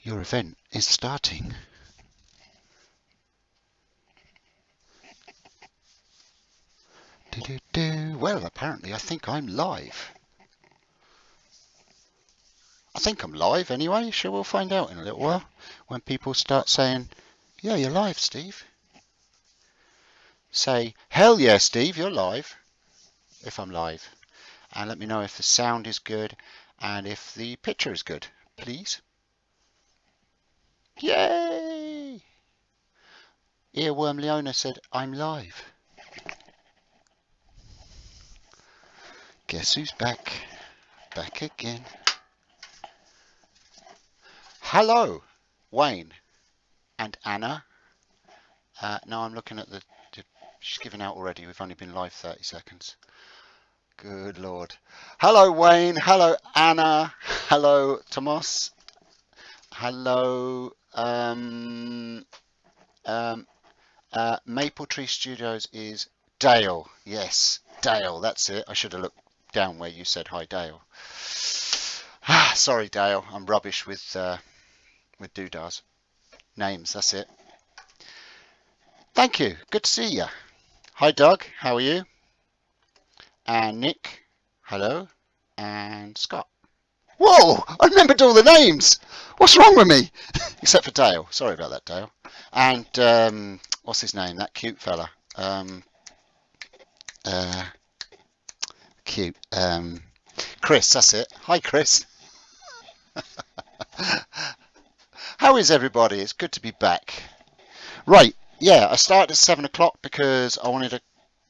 Your event is starting. Well, apparently I think I'm live. I think I'm live anyway. Sure, we'll find out in a little while when people start saying, yeah, you're live, Steve. Say, hell yeah, Steve, you're live, if I'm live. And let me know if the sound is good and if the picture is good, please. Yay! Earworm Leona said, I'm live. Guess who's back? Back again. Hello, Wayne and Anna. No, I'm looking at the... She's given out already. We've only been live 30 seconds. Good Lord. Hello, Wayne. Hello, Anna. Hello, Tomas. Hello, Maple Tree Studios is Dale. Yes, Dale. That's it. I should have looked down where you said hi, Dale. Sorry, Dale. I'm rubbish with doodahs. Names. That's it. Thank you. Good to see you. Hi, Doug. How are you? And Nick. Hello. And Scott. Whoa! I remembered all the names. What's wrong with me? Except for Dale. Sorry about that, Dale. And what's his name? That cute fella. Cute. Chris. That's it. Hi, Chris. How is everybody? It's good to be back. Right. Yeah, I started at 7 o'clock because I wanted a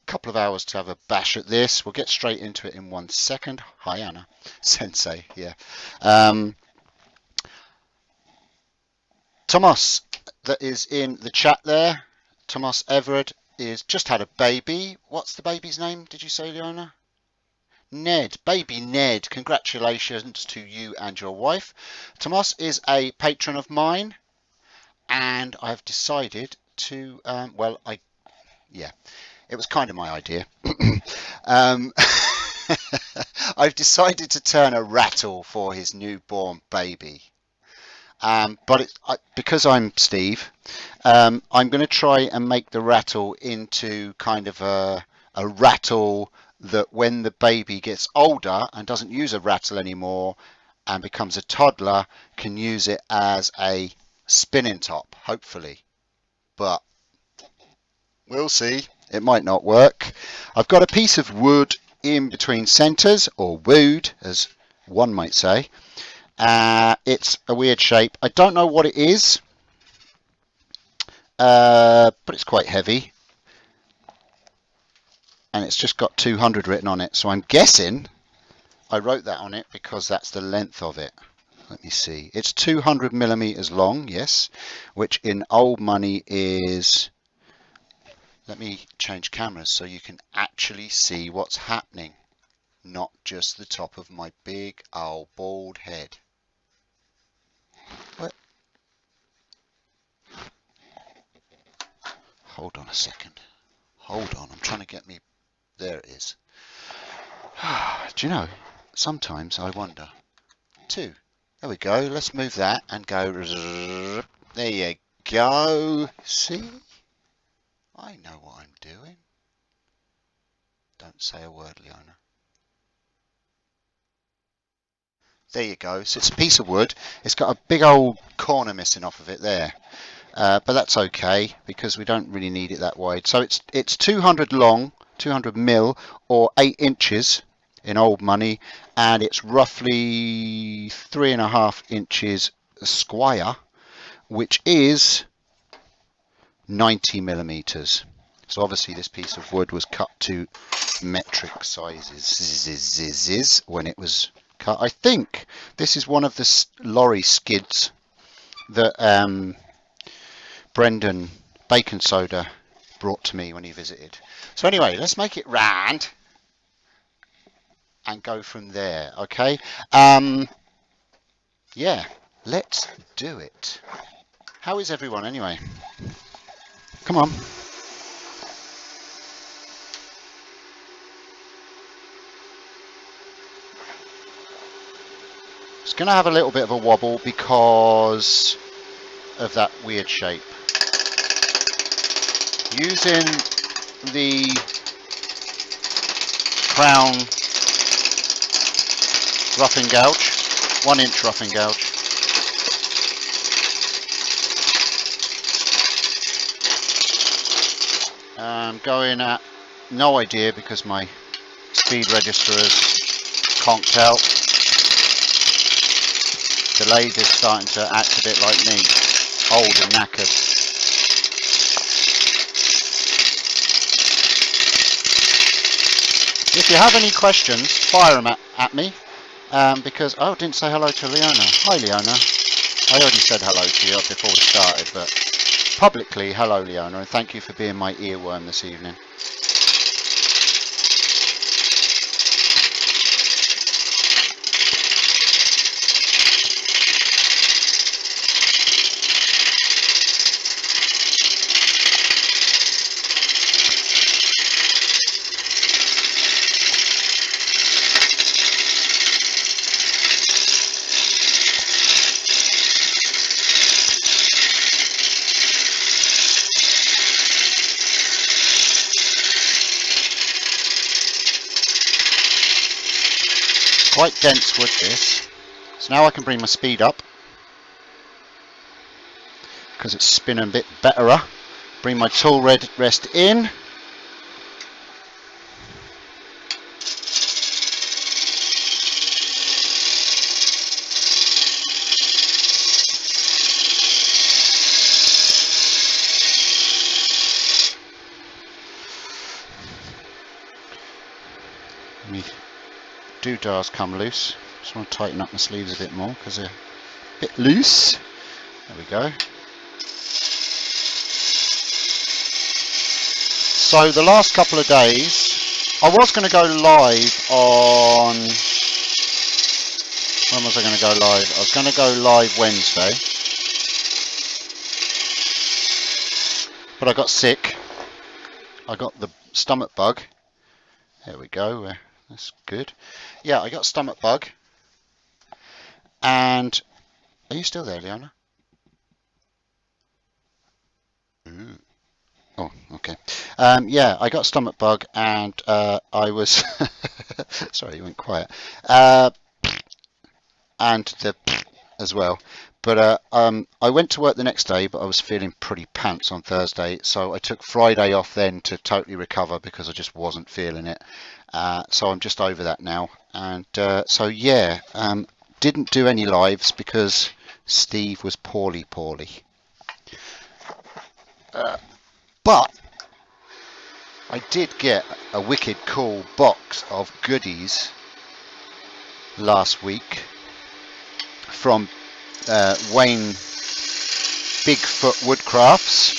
couple of hours to have a bash at this. We'll get straight into it in 1 second. Hi, Anna. Sensei, yeah. Thomas, that is in the chat there. Thomas Everett is just had a baby. What's the baby's name, did you say, Leona? Ned, baby Ned. Congratulations to you and your wife. Thomas is a patron of mine, and I've decided to, it was kind of my idea. I've decided to turn a rattle for his newborn baby. Because I'm Steve, I'm going to try and make the rattle into kind of a rattle that when the baby gets older and doesn't use a rattle anymore and becomes a toddler, can use it as a spinning top, hopefully. But we'll see. It might not work. I've got a piece of wood in between centres, or wood, as one might say. It's a weird shape. I don't know what it is, but it's quite heavy. And it's just got 200 written on it. So I'm guessing I wrote that on it because that's the length of it. Let me see. It's 200 millimeters long, yes, which in old money is... Let me change cameras so you can actually see what's happening, not just the top of my big old bald head. What? Hold on a second. Hold on, I'm trying to get me... There it is. Do you know, sometimes I wonder. 2. There we go. Let's move that and go... There you go. See? I know what I'm doing. Don't say a word, Leona. There you go. So it's a piece of wood. It's got a big old corner missing off of it there. But that's okay because we don't really need it that wide. So it's 200 long, 200 mil, or 8 inches in old money, and it's roughly 3.5 inches square, which is 90 millimeters. So obviously this piece of wood was cut to metric sizes when it was cut. I think this is one of the lorry skids that Brendan Bacon Soda brought to me when he visited. So anyway, let's make it round and go from there, okay? Yeah, let's do it. How is everyone anyway? Come on. It's going to have a little bit of a wobble because of that weird shape. Using the Crown roughing gouge, 1 inch roughing gouge. I'm going at no idea because my speed register has conked out. The lathe is starting to act a bit like me, old and knackered. If you have any questions, fire them at me, because, oh, I didn't say hello to Leona. Hi Leona. I already said hello to you before we started, but publicly, hello Leona, and thank you for being my earworm this evening. Quite dense wood this, so now I can bring my speed up because it's spinning a bit better. Bring my tool rest in. Me doodahs come loose. Just want to tighten up my sleeves a bit more because they're a bit loose. There we go. So the last couple of days, I was going to go live on, when was I going to go live? I was going to go live Wednesday, but I got sick. I got the stomach bug. There we go. That's good. Yeah, I got stomach bug. And are you still there, Leona? Ooh. Oh, okay. Yeah, I got stomach bug, and I was sorry, you went quiet. And the as well. But I went to work the next day, but I was feeling pretty pants on Thursday, so I took Friday off then to totally recover because I just wasn't feeling it. So I'm just over that now, and so yeah, didn't do any lives because Steve was poorly. But I did get a wicked cool box of goodies last week from Wayne Bigfoot Woodcrafts,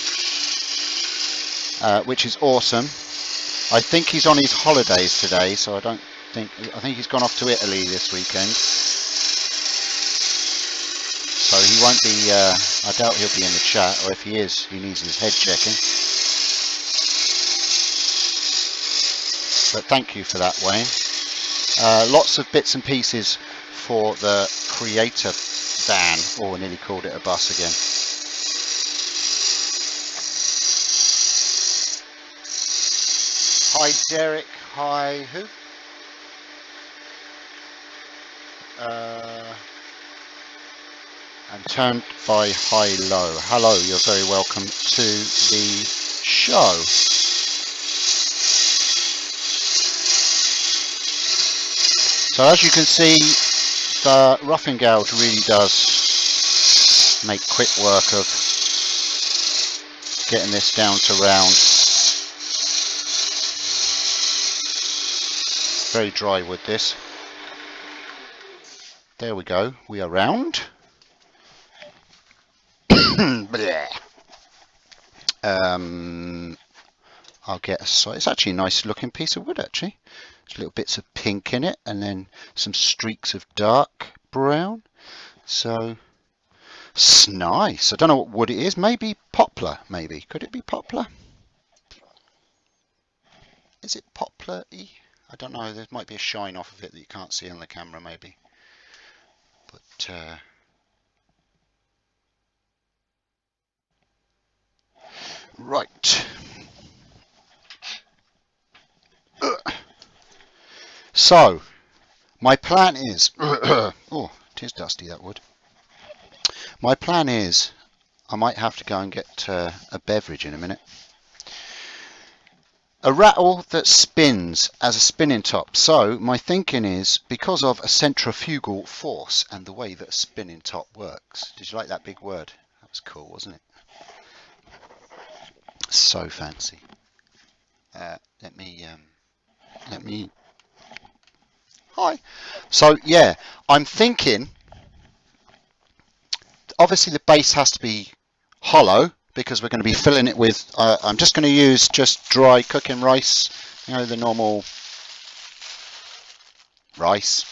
which is awesome. I think he's on his holidays today, so I think he's gone off to Italy this weekend. So he won't be, I doubt he'll be in the chat, or if he is, he needs his head checking. But thank you for that, Wayne. Lots of bits and pieces for the creator van. Oh, I nearly called it a bus again. Hi Derek, hi who? And turned by high low. Hello, you're very welcome to the show. So as you can see, the roughing gouge really does make quick work of getting this down to round. Very dry wood this. There we go, we are round. I'll get a side. It's actually a nice looking piece of wood actually. There's little bits of pink in it and then some streaks of dark brown. So it's nice. I don't know what wood it is. Maybe poplar, maybe. Could it be poplar? Is it poplar-y? I don't know. There might be a shine off of it that you can't see on the camera maybe. But right. So my plan is oh, it is dusty, that wood. My plan is I might have to go and get a beverage in a minute. A rattle that spins as a spinning top. So my thinking is, because of a centrifugal force and the way that a spinning top works. Did you like that big word? That was cool, wasn't it? So fancy. Let me hi. So yeah, I'm thinking obviously the base has to be hollow because we're going to be filling it with I'm just going to use just dry cooking rice, you know, the normal rice.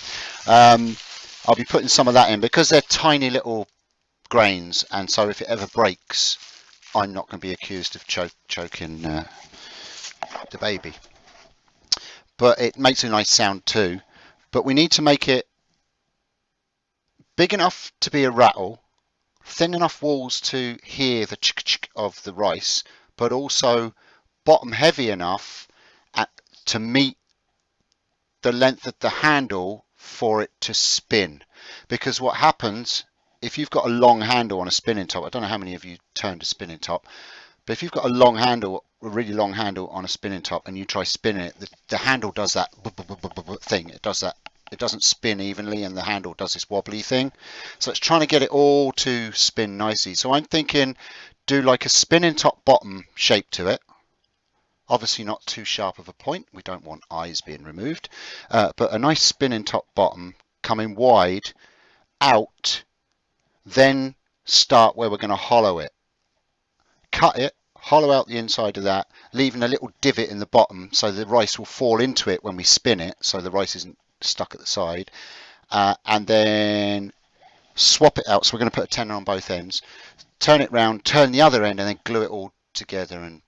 I'll be putting some of that in because they're tiny little grains, and so if it ever breaks I'm not going to be accused of choking the baby. But it makes a nice sound too. But we need to make it big enough to be a rattle, thin enough walls to hear the chick of the rice, but also bottom heavy enough to meet the length of the handle for it to spin. Because what happens if you've got a long handle on a spinning top, I don't know how many of you turned a spinning top, but if you've got a long handle, a really long handle on a spinning top, and you try spinning it, the handle does that thing. It does that. It doesn't spin evenly, and the handle does this wobbly thing. So it's trying to get it all to spin nicely. So I'm thinking do like a spinning top bottom shape to it. Obviously not too sharp of a point. We don't want eyes being removed. But a nice spinning top bottom coming wide out, then start where we're going to hollow it. Cut it, hollow out the inside of that, leaving a little divot in the bottom so the rice will fall into it when we spin it, so the rice isn't stuck at the side, and then swap it out. So we're going to put a tenner on both ends, turn it round, turn the other end, and then glue it all together. And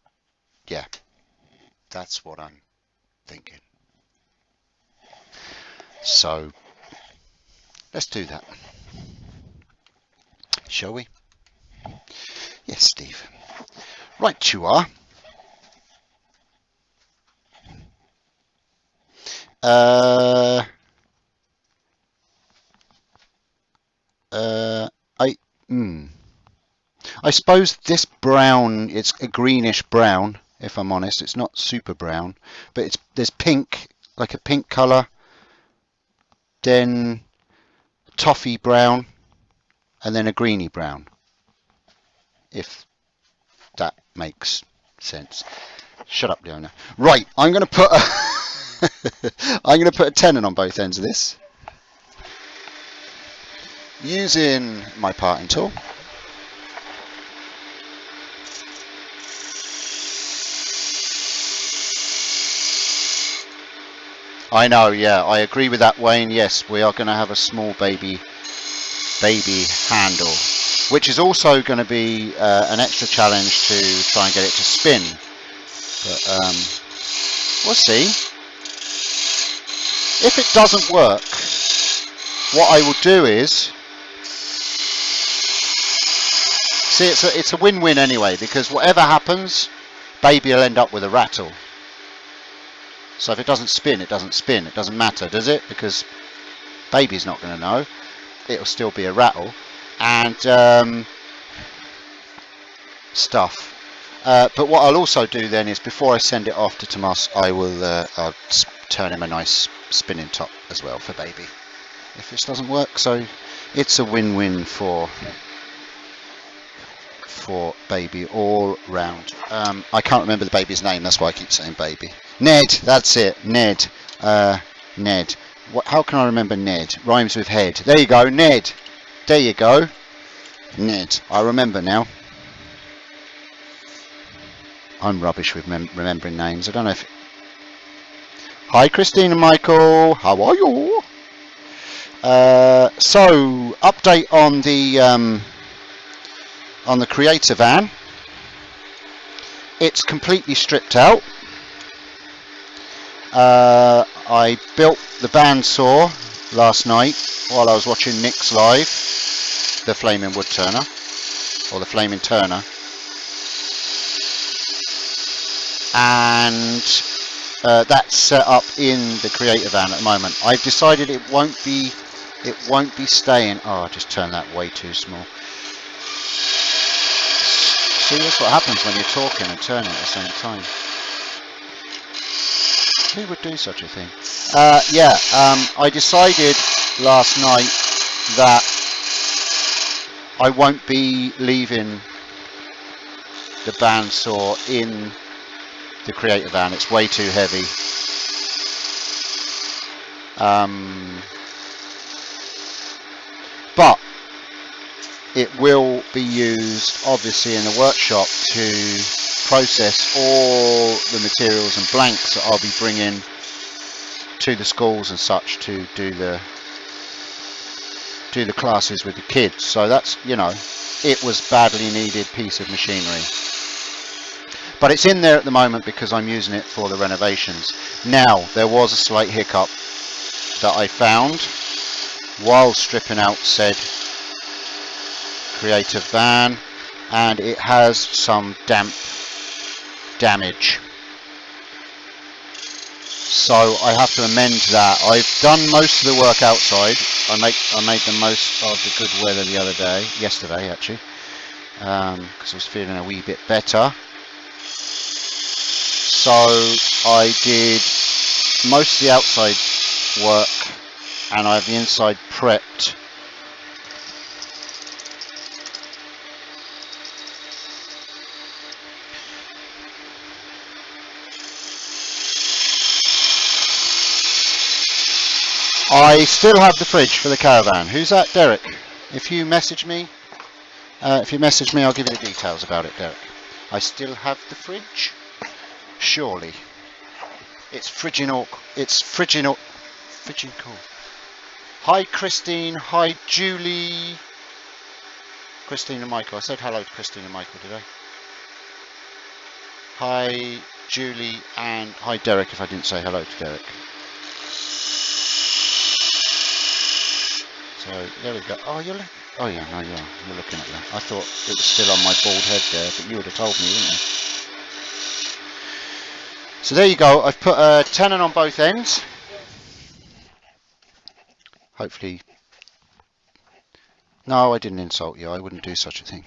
yeah, that's what I'm thinking. So let's do that, shall we? Yes, Steve. Right, you are. I suppose this brown, it's a greenish brown, if I'm honest. It's not super brown, but there's pink, like a pink colour, then toffee brown, and then a greeny brown, if that makes sense. Shut up, Leona. Right, I'm going to put I'm going to put a tenon on both ends of this using my parting tool. I know, yeah, I agree with that, Wayne. Yes, we are going to have a small baby handle, which is also going to be an extra challenge to try and get it to spin. But we'll see. If it doesn't work, what I will do is, see, it's a win-win anyway, because whatever happens, baby will end up with a rattle. So if it doesn't spin, it doesn't spin. It doesn't matter, does it? Because baby's not going to know. It'll still be a rattle. And stuff. But what I'll also do then is, before I send it off to Tomas, I'll turn him a nice spinning top as well for baby, if this doesn't work. So it's a win-win for baby all round. I can't remember the baby's name, that's why I keep saying baby. Ned, that's it, Ned. Ned. How can I remember Ned? Rhymes with head. There you go, Ned. There you go. Ned. I remember now. I'm rubbish with remembering names. I don't know if... Hi, Christine and Michael. How are you? So, update on the Creator van. It's completely stripped out. I built the bandsaw last night while I was watching Nick's live, the Flaming Wood Turner, or the Flaming Turner, and that's set up in the Creator Van at the moment. I've decided it won't be staying. Oh, I just turned that way too small. See, that's what happens when you're talking and turning at the same time. Who would do such a thing? I decided last night that I won't be leaving the bandsaw in the Creator Van. It's way too heavy. But it will be used obviously in the workshop to process all the materials and blanks that I'll be bringing to the schools and such to do the classes with the kids. So that's, you know, it was badly needed piece of machinery. But it's in there at the moment because I'm using it for the renovations. Now, there was a slight hiccup that I found while stripping out said Creative Van, and it has some damp damage. So I have to amend that. I've done most of the work outside. I made the most of the good weather the other day, yesterday actually, because I was feeling a wee bit better. So I did most of the outside work, and I have the inside prepped. I still have the fridge for the caravan. Who's that? Derek. If you message me, I'll give you the details about it, Derek. I still have the fridge. Surely. It's friggin' cool. Hi Christine, hi Julie. Christine and Michael. I said hello to Christine and Michael today. Hi Julie and hi Derek if I didn't say hello to Derek. So there we go. Oh, you're looking at that. I thought it was still on my bald head there, but you would have told me, wouldn't you? So there you go. I've put a tenon on both ends. Hopefully. No, I didn't insult you. I wouldn't do such a thing.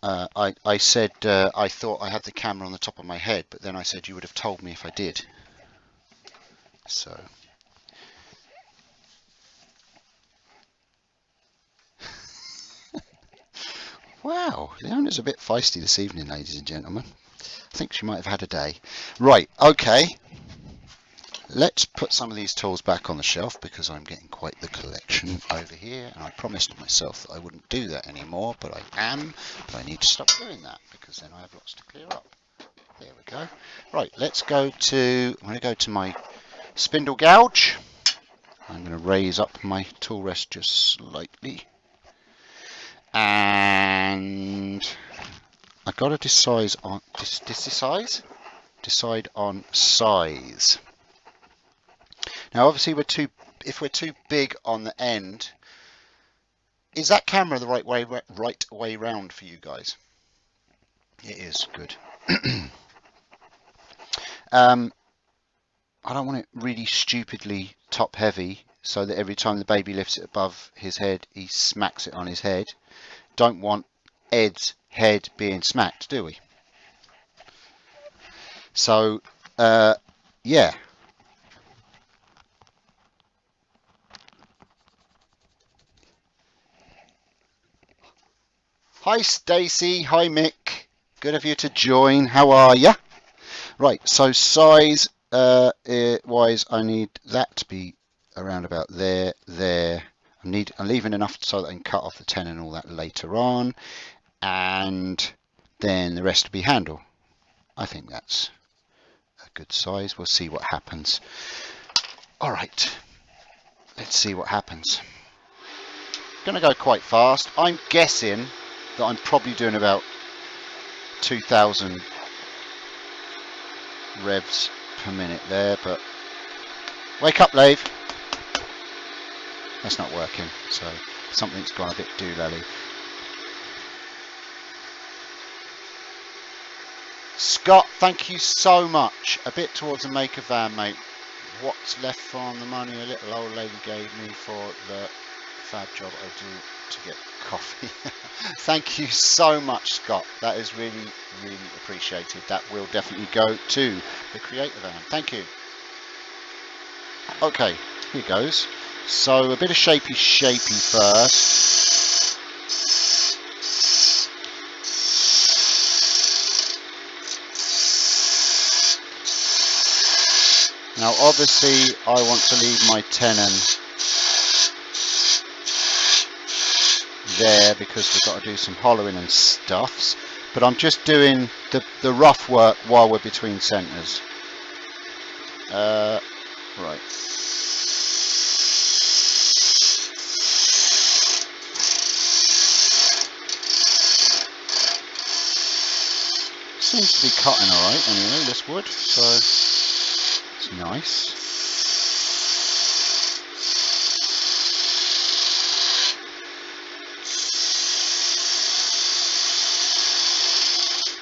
I said I thought I had the camera on the top of my head, but then I said you would have told me if I did. So. Wow, the owner's a bit feisty this evening, ladies and gentlemen. I think she might have had a day. Right, okay. Let's put some of these tools back on the shelf because I'm getting quite the collection over here. And I promised myself that I wouldn't do that anymore, but I am. But I need to stop doing that because then I have lots to clear up. There we go. Right, I'm going to go to my spindle gouge. I'm going to raise up my tool rest just slightly. And I've got to decide on size. Now, obviously, if we're too big on the end, is that camera the right way round for you guys? It is good. I don't want it really stupidly top heavy, so that every time the baby lifts it above his head, he smacks it on his head. Don't want Ed's head being smacked, do we? So, yeah. Hi Stacy, hi Mick. Good of you to join. How are ya? Right, so size wise, I need that to be around about there. I'm leaving enough so that I can cut off the tenon and all that later on, and then the rest will be handle. I think that's a good size. We'll see what happens. All right, let's see what happens. Going to go quite fast. I'm guessing that I'm probably doing about 2,000 revs per minute there, but wake up, Lave. That's not working, so something's gone a bit doolally. Scott, thank you so much. A bit towards the maker van, mate. What's left from the money a little old lady gave me for the fab job I do to get coffee. Thank you so much, Scott. That is really, really appreciated. That will definitely go to the creator van. Thank you. Okay, here goes. So a bit of shapey first. Now obviously I want to leave my tenon there because we've got to do some hollowing and stuffs, but I'm just doing the rough work while we're between centres. Right. Seems to be cutting alright anyway, this wood, so it's nice.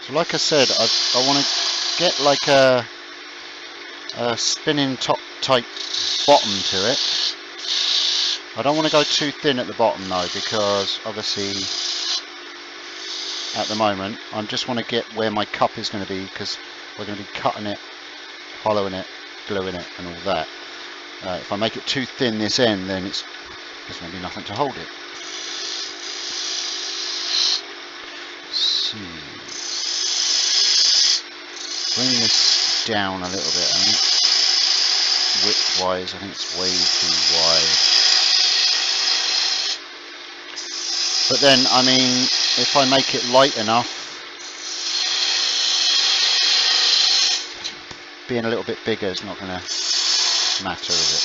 So like I said, I want to get like a spinning top type bottom to it. I don't want to go too thin at the bottom though, because obviously at the moment I just want to get where my cup is going to be, because we're going to be cutting it, hollowing it, gluing it and all that. If I make it too thin this end, then there's going to be nothing to hold it. See. Bring this down a little bit, I think. Width wise, I think it's way too wide. But then, I mean, if I make it light enough, being a little bit bigger is not going to matter, is it?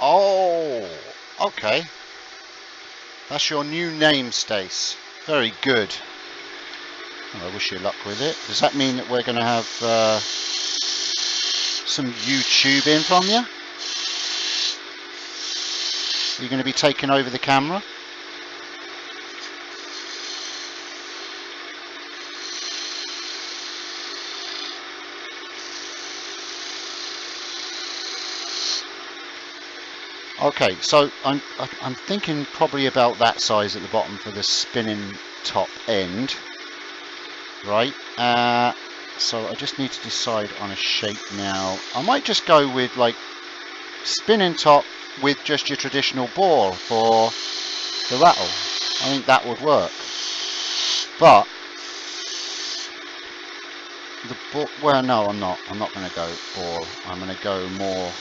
Oh, okay. That's your new name, Stace. Very good. Well, I wish you luck with it. Does that mean that we're going to have some YouTube in from you? Are you going to be taking over the camera? Okay, so I'm thinking probably about that size at the bottom for the spinning top end, right? So I just need to decide on a shape now. I might just go with like spinning top with just your traditional ball for the rattle. I think that would work. But the ball, well, no, I'm not going to go ball. I'm going to go more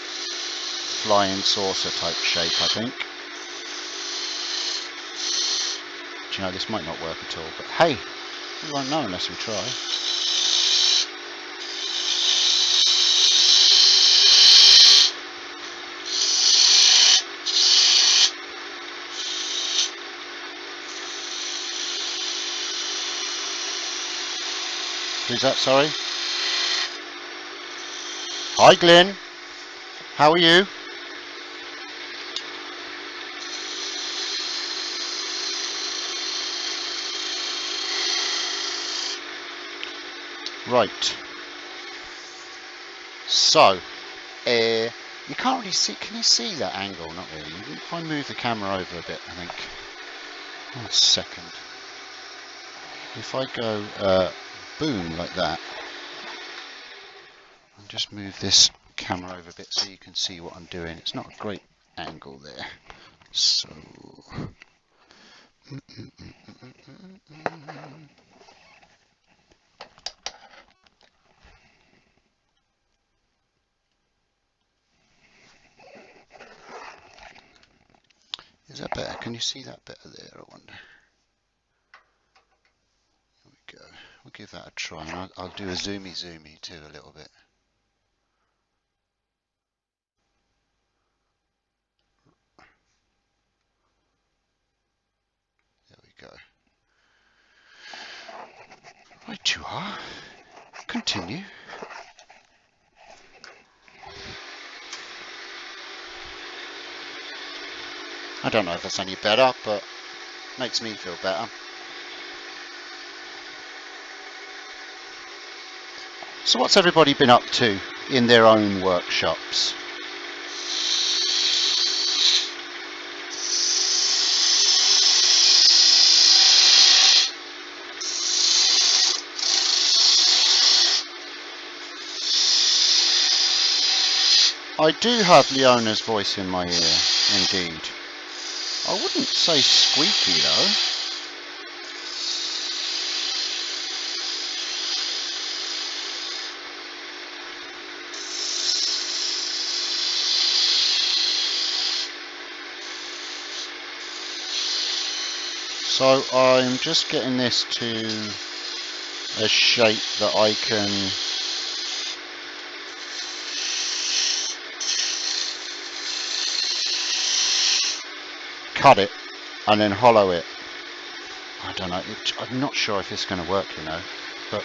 flying saucer type shape, I think. Do you know, this might not work at all, but hey, we won't know unless we try. Who's that, sorry? Hi Glenn, how are you? Right, so you can't really see, can you see that angle? Not really. If I move the camera over a bit, I think, 1 second, if I go boom like that, and just move this camera over a bit so you can see what I'm doing. It's not a great angle there, so is that better? Can you see that better there, I wonder? Here we go. we'll give that a try. And I'll do a zoomy too a little bit. There we go. Right you are. Continue. I don't know if that's any better, but makes me feel better. So what's everybody been up to in their own workshops? I do have Leona's voice in my ear, indeed. I wouldn't say squeaky though. So I'm just getting this to a shape that I can cut it and then hollow it. I don't know, I'm not sure if it's going to work, you know, but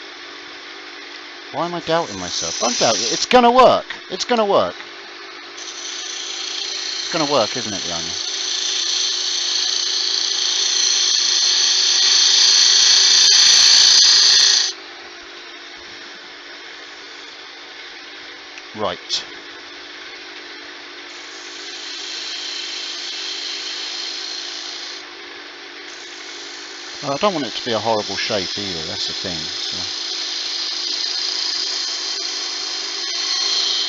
why am I doubting myself? Don't doubt it, it's going to work, it's going to work. It's going to work, isn't it, Leona? Right. Well, I don't want it to be a horrible shape either, that's the thing. So.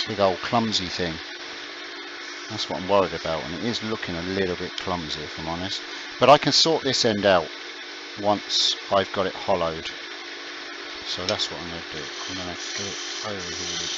Big old clumsy thing. That's what I'm worried about, and it is looking a little bit clumsy if I'm honest. But I can sort this end out once I've got it hollowed. So that's what I'm going to do. I'm going to get it over here.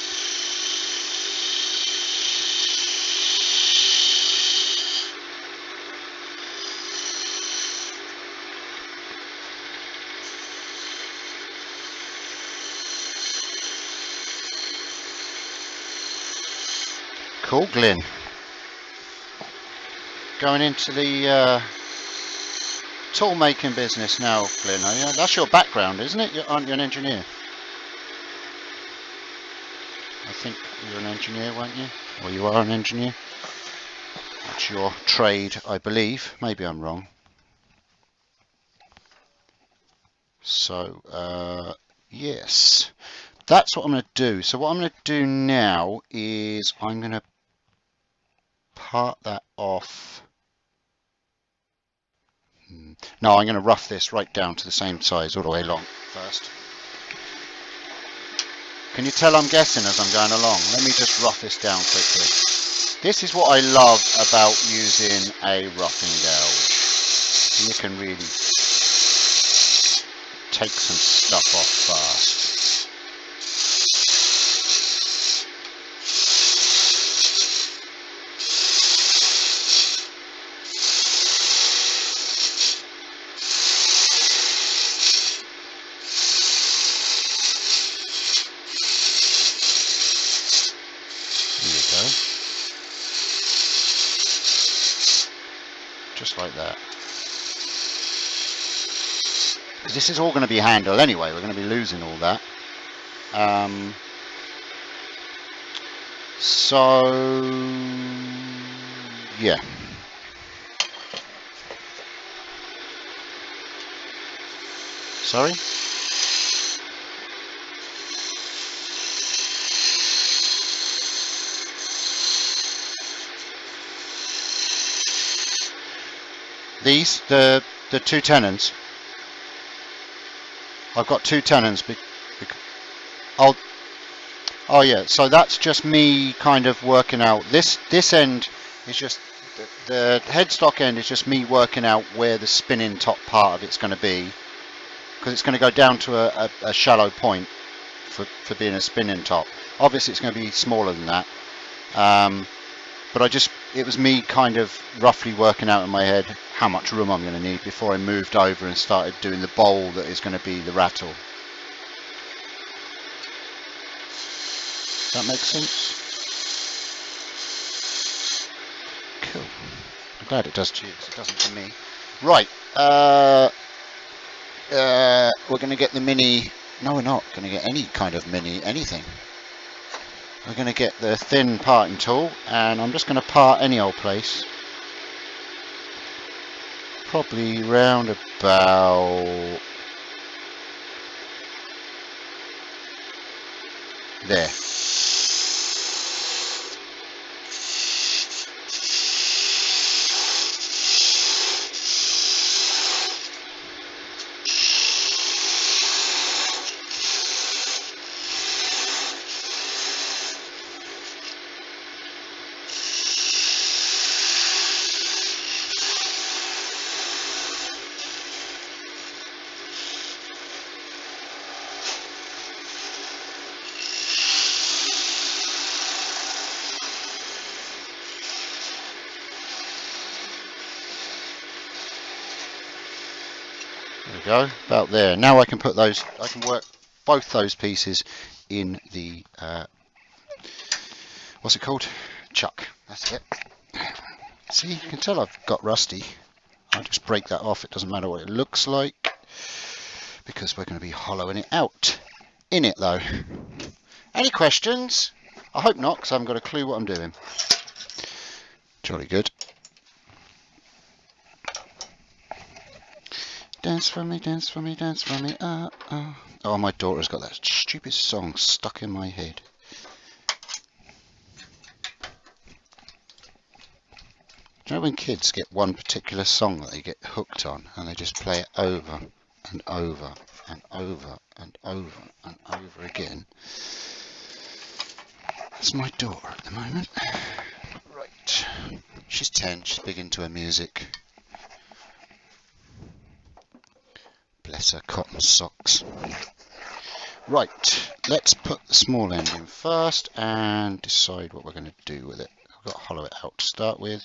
Cool, Glyn. Going into the tool making business now, Glyn. That's your background, isn't it? Aren't you an engineer? I think you're an engineer, weren't you? Or you are an engineer? That's your trade, I believe. Maybe I'm wrong. So, yes. That's what I'm going to do. So what I'm going to do now is I'm going to part that off. No, I'm going to rough this right down to the same size all the way along first. Can you tell I'm guessing as I'm going along? Let me just rough this down quickly. This is what I love about using a roughing gouge. You can really take some stuff off fast. Just like that. Because this is all going to be handled anyway, we're going to be losing all that. So, yeah. Sorry? These, the two tenons. I've got two tenons. Oh yeah, so that's just me kind of working out. This end is just, the headstock end is just me working out where the spinning top part of it's going to be. Because it's going to go down to a shallow point for being a spinning top. Obviously it's going to be smaller than that. But it was me kind of roughly working out in my head how much room I'm going to need before I moved over and started doing the bowl that is going to be the rattle. That makes sense? Cool. I'm glad it does to you, because it doesn't to me. Right. We're going to get the mini. No, we're not going to get any kind of mini anything. We're going to get the thin parting tool, and I'm just going to part any old place. Probably round about there. There we go, about there. Now I can put those, I can work both those pieces in the, what's it called? Chuck, that's it. See, you can tell I've got rusty. I'll just break that off, it doesn't matter what it looks like, because we're going to be hollowing it out in it though. Any questions? I hope not, because I haven't got a clue what I'm doing. Jolly good. Dance for me, dance for me, dance for me, Oh, my daughter's got that stupid song stuck in my head. Do you know when kids get one particular song that they get hooked on, and they just play it over and over and over and over and over again? That's my daughter at the moment. Right. She's 10, she's big into her music. Bless her cotton socks. Right, let's put the small end in first and decide what we're going to do with it. I've got to hollow it out to start with.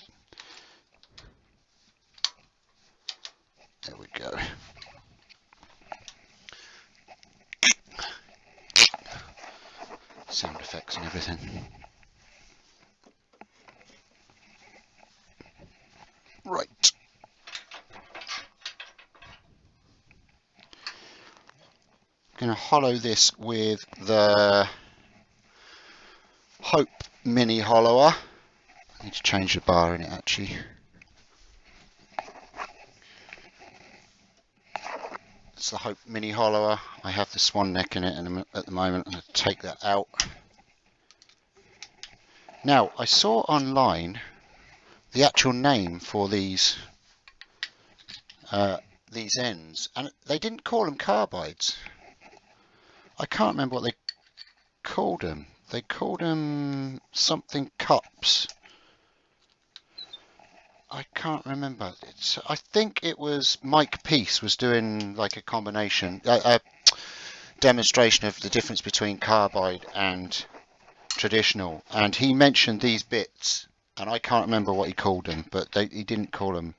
There we go. Sound effects and everything. Right. Going to hollow this with the Hope Mini Hollower. I need to change the bar in it actually. It's the Hope Mini Hollower. I have the swan neck in it at the moment. I'm going to take that out. Now, I saw online the actual name for these ends, and they didn't call them carbides. I can't remember what they called them. They called them something cups. I can't remember. I think it was Mike Peace was doing like a combination, a demonstration of the difference between carbide and traditional, and he mentioned these bits, and I can't remember what he called them, but he didn't call them,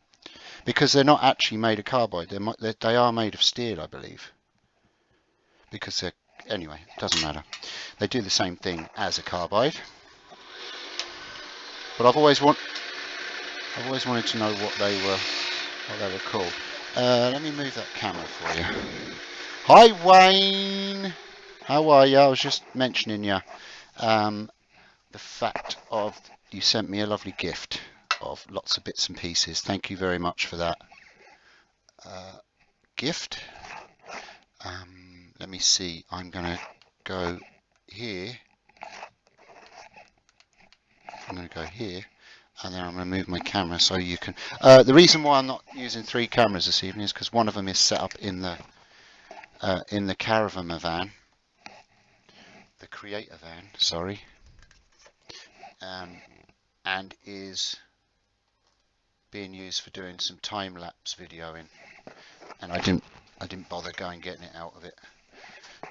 because they're not actually made of carbide. They are made of steel, I believe, because they're, anyway, it doesn't matter. They do the same thing as a carbide, but I've always wanted to know what they were called. Let me move that camera for you. Hi Wayne, how are you? I was just mentioning you the fact of you sent me a lovely gift of lots of bits and pieces. Thank you very much for that gift. Let me see, I'm gonna go here. I'm gonna go here, and then I'm going to move my camera so you can. The reason why I'm not using 3 cameras this evening is because one of them is set up in the caravan van, the creator van, sorry, and is being used for doing some time-lapse videoing, and I didn't bother going getting it out of it,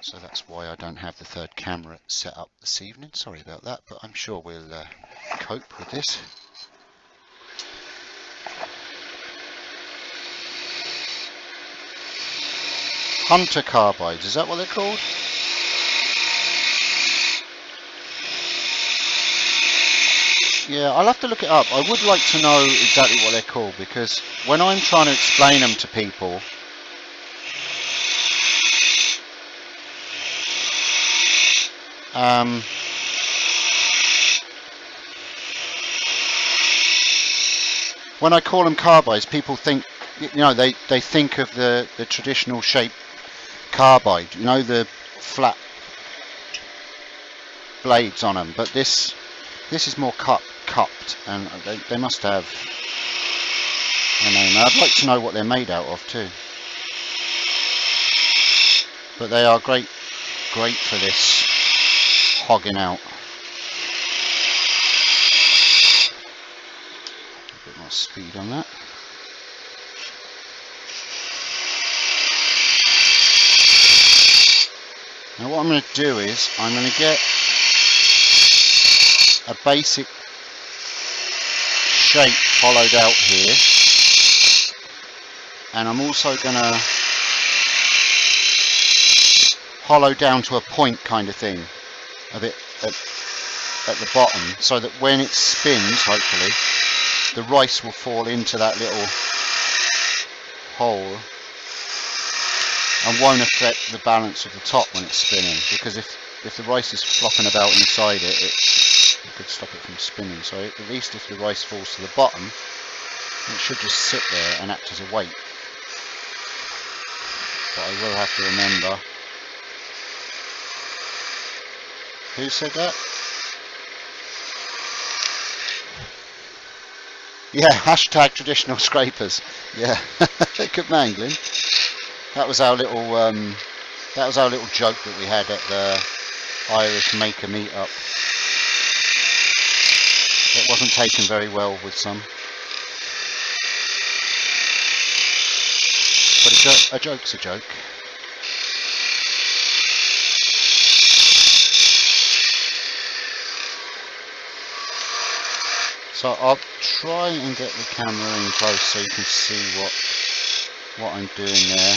so that's why I don't have the 3rd camera set up this evening. Sorry about that, but I'm sure we'll cope with this. Hunter carbides, is that what they're called? Yeah, I'll have to look it up. I would like to know exactly what they're called, because when I'm trying to explain them to people, when I call them carbides, people think, they think of the traditional shape carbide, the flat blades on them, but this is more cupped, and they must have a name. I'd like to know what they're made out of too. But they are great for this hogging out. A bit more speed on that. Now what I'm going to do is I'm going to get a basic shape hollowed out here, and I'm also going to hollow down to a point kind of thing a bit at the bottom, so that when it spins, hopefully the rice will fall into that little hole and won't affect the balance of the top when it's spinning, because if the rice is flopping about inside it could stop it from spinning. So at least if the rice falls to the bottom, it should just sit there and act as a weight. But I will have to remember. Who said that? Yeah, hashtag traditional scrapers. Yeah, good man, Glyn. That was our little joke that we had at the Irish Maker meetup. It wasn't taken very well with some, but a joke's a joke. So I'll try and get the camera in close so you can see what I'm doing there.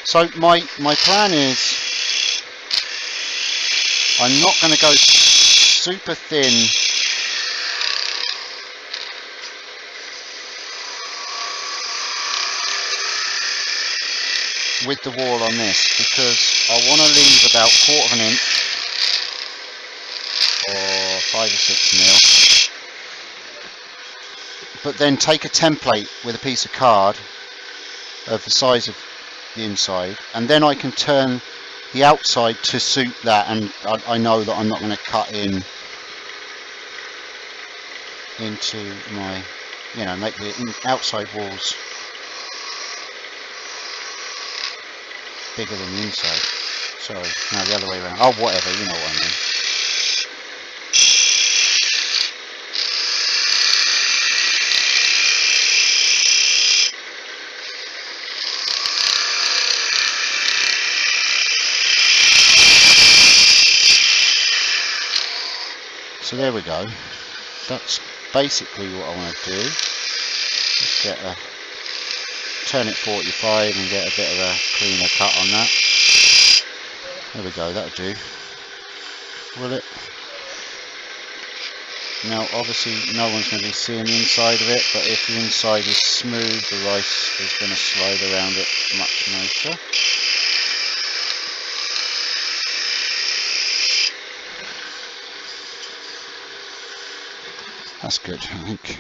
So my plan is I'm not going to go super thin with the wall on this, because I want to leave about 1/4 inch or 5 or 6 mil, but then take a template with a piece of card of the size of the inside, and then I can turn the outside to suit that, and I know that I'm not going to cut into my, make the outside walls bigger than the inside. Sorry, no, the other way around. Oh, whatever, you know what I mean. So there we go. That's basically what I want to do. Just turn it 45 and get a bit of a cleaner cut on that. There we go, that'll do. Will it? Now obviously no one's going to be seeing the inside of it, but if the inside is smooth, the rice is going to slide around it much nicer. That's good, I think.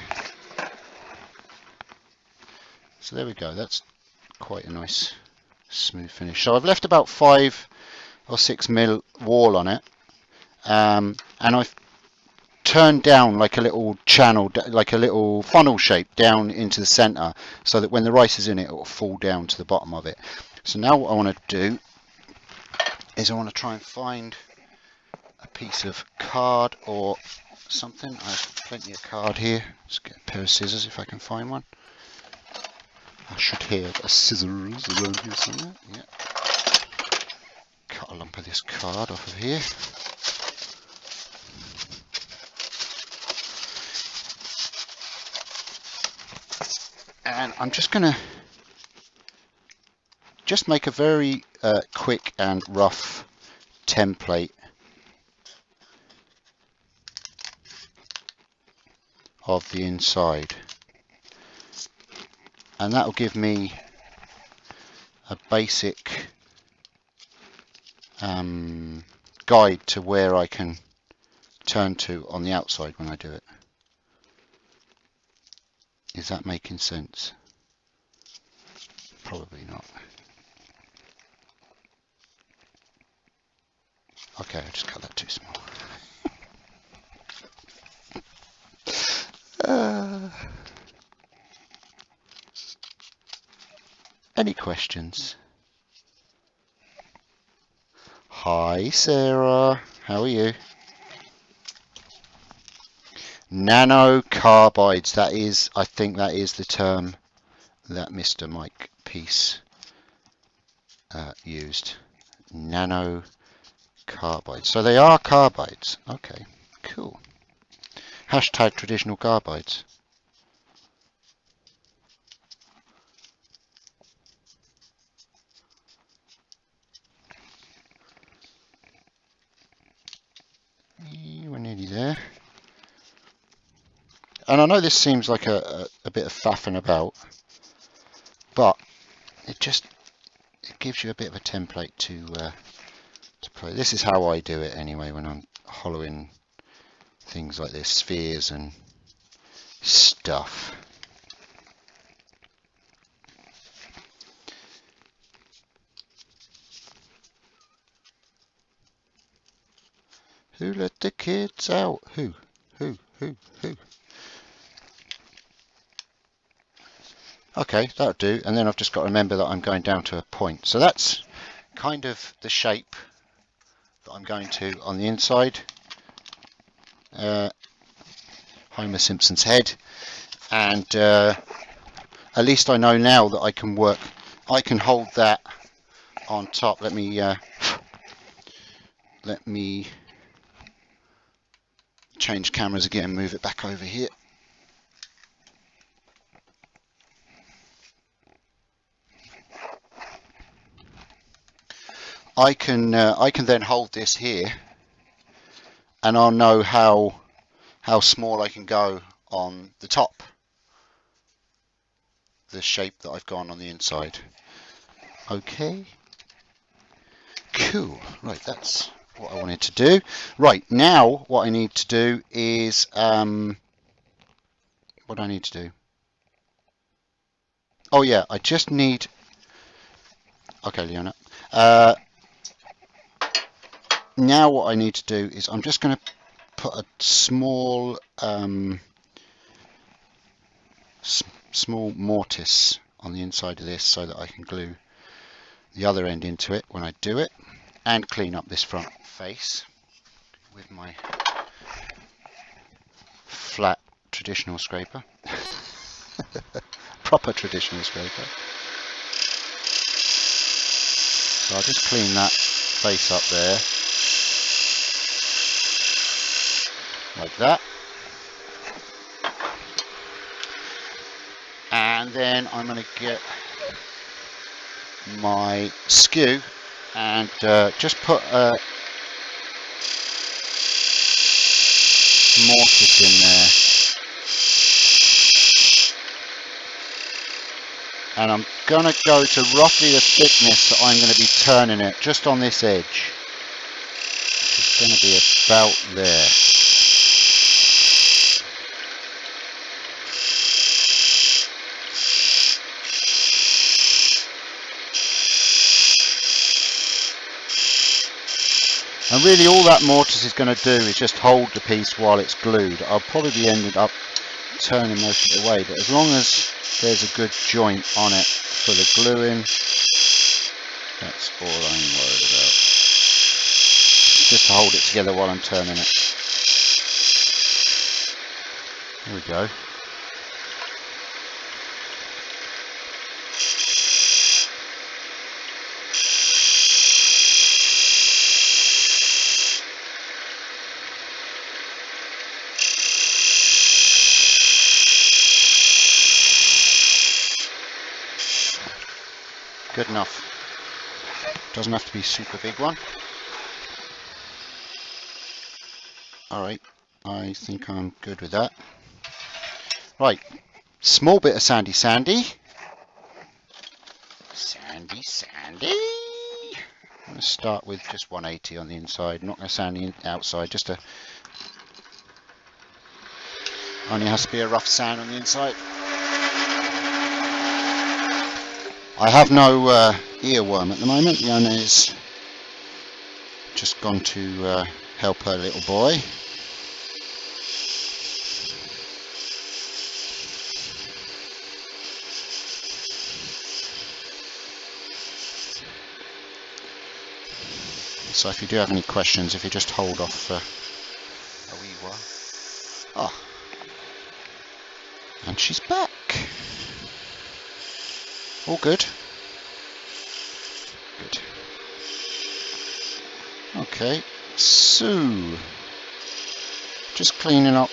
So there we go, that's quite a nice smooth finish. So I've left about 5 or 6 mil wall on it, and I've turned down like a little channel, like a little funnel shape down into the center, so that when the rice is in it, it will fall down to the bottom of it. So now what I want to do is I want to try and find a piece of card or something. I have plenty of card here. Let's get a pair of scissors if I can find one. I should have a scissors around here somewhere. Yeah. Cut a lump of this card off of here. And I'm just going to make a very quick and rough template of the inside, and that will give me a basic guide to where I can turn to on the outside when I do it. Is that making sense? Probably not. Okay, I just cut that too small. Any questions? Hi Sarah, how are you? Nano carbides, that is, I think that is the term that Mr. Mike Peace used. Nano carbides. So they are carbides. Okay, cool. Hashtag traditional carbides. We're nearly there. And I know this seems like a bit of faffing about, but it gives you a bit of a template to play. This is how I do it anyway when I'm hollowing things like this, spheres and stuff. Who let the kids out? Who? Okay, that'll do. And then I've just got to remember that I'm going down to a point. So that's kind of the shape that I'm going to on the inside. Homer Simpson's head. And at least I know now that I can hold that on top. Let me change cameras again and move it back over here. I can then hold this here, and I'll know how small I can go on the top, the shape that I've gone on the inside. Okay, cool. Right, that's what I wanted to do. Right, now what I need to do is what do I need to do? Oh yeah, I just need. Okay, Leona. Now what I need to do is I'm just going to put a small small mortise on the inside of this so that I can glue the other end into it when I do it, and clean up this front face with my flat traditional scraper. Proper traditional scraper. So I'll just clean that face up there like that, and then I'm going to get my skew and just put a mortise in there, and I'm going to go to roughly the thickness that I'm going to be turning it, just on this edge, which is going to be about there. And really all that mortise is going to do is just hold the piece while it's glued. I'll probably end up turning most of the way, but as long as there's a good joint on it for the gluing, that's all I'm worried about. Just to hold it together while I'm turning it. There we go. Good enough. Doesn't have to be a super big one. Alright, I think I'm good with that. Right, small bit of sandy. Sandy. I'm going to start with just 180 on the inside. I'm not going to sand the outside, just a... Only has to be a rough sand on the inside. I have no earworm at the moment. The owner is just gone to help her little boy. So if you do have any questions, if you just hold off a wee while. Oh, and she's back. All good. Good. Okay, so just cleaning up.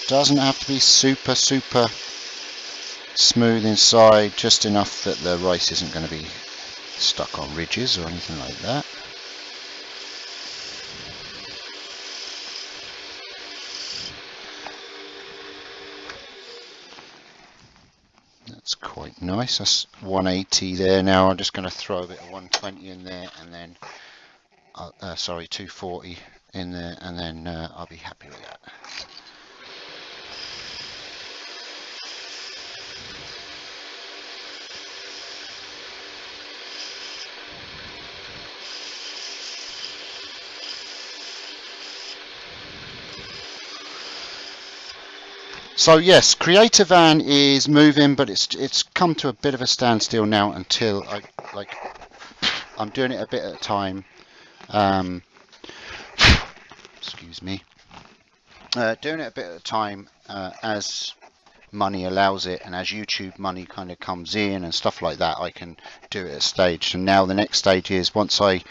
Doesn't have to be super smooth inside, just enough that the rice isn't going to be stuck on ridges or anything like that. That's quite nice. That's 180 there. Now I'm just going to throw a bit of 120 in there, and then sorry, 240 in there, and then I'll be happy with that. So yes, Creator Van is moving, but it's come to a bit of a standstill now until I'm doing it a bit at a time. Excuse me. Doing it a bit at a time as money allows it, and as YouTube money kind of comes in and stuff like that, I can do it at a stage. And now the next stage is, once I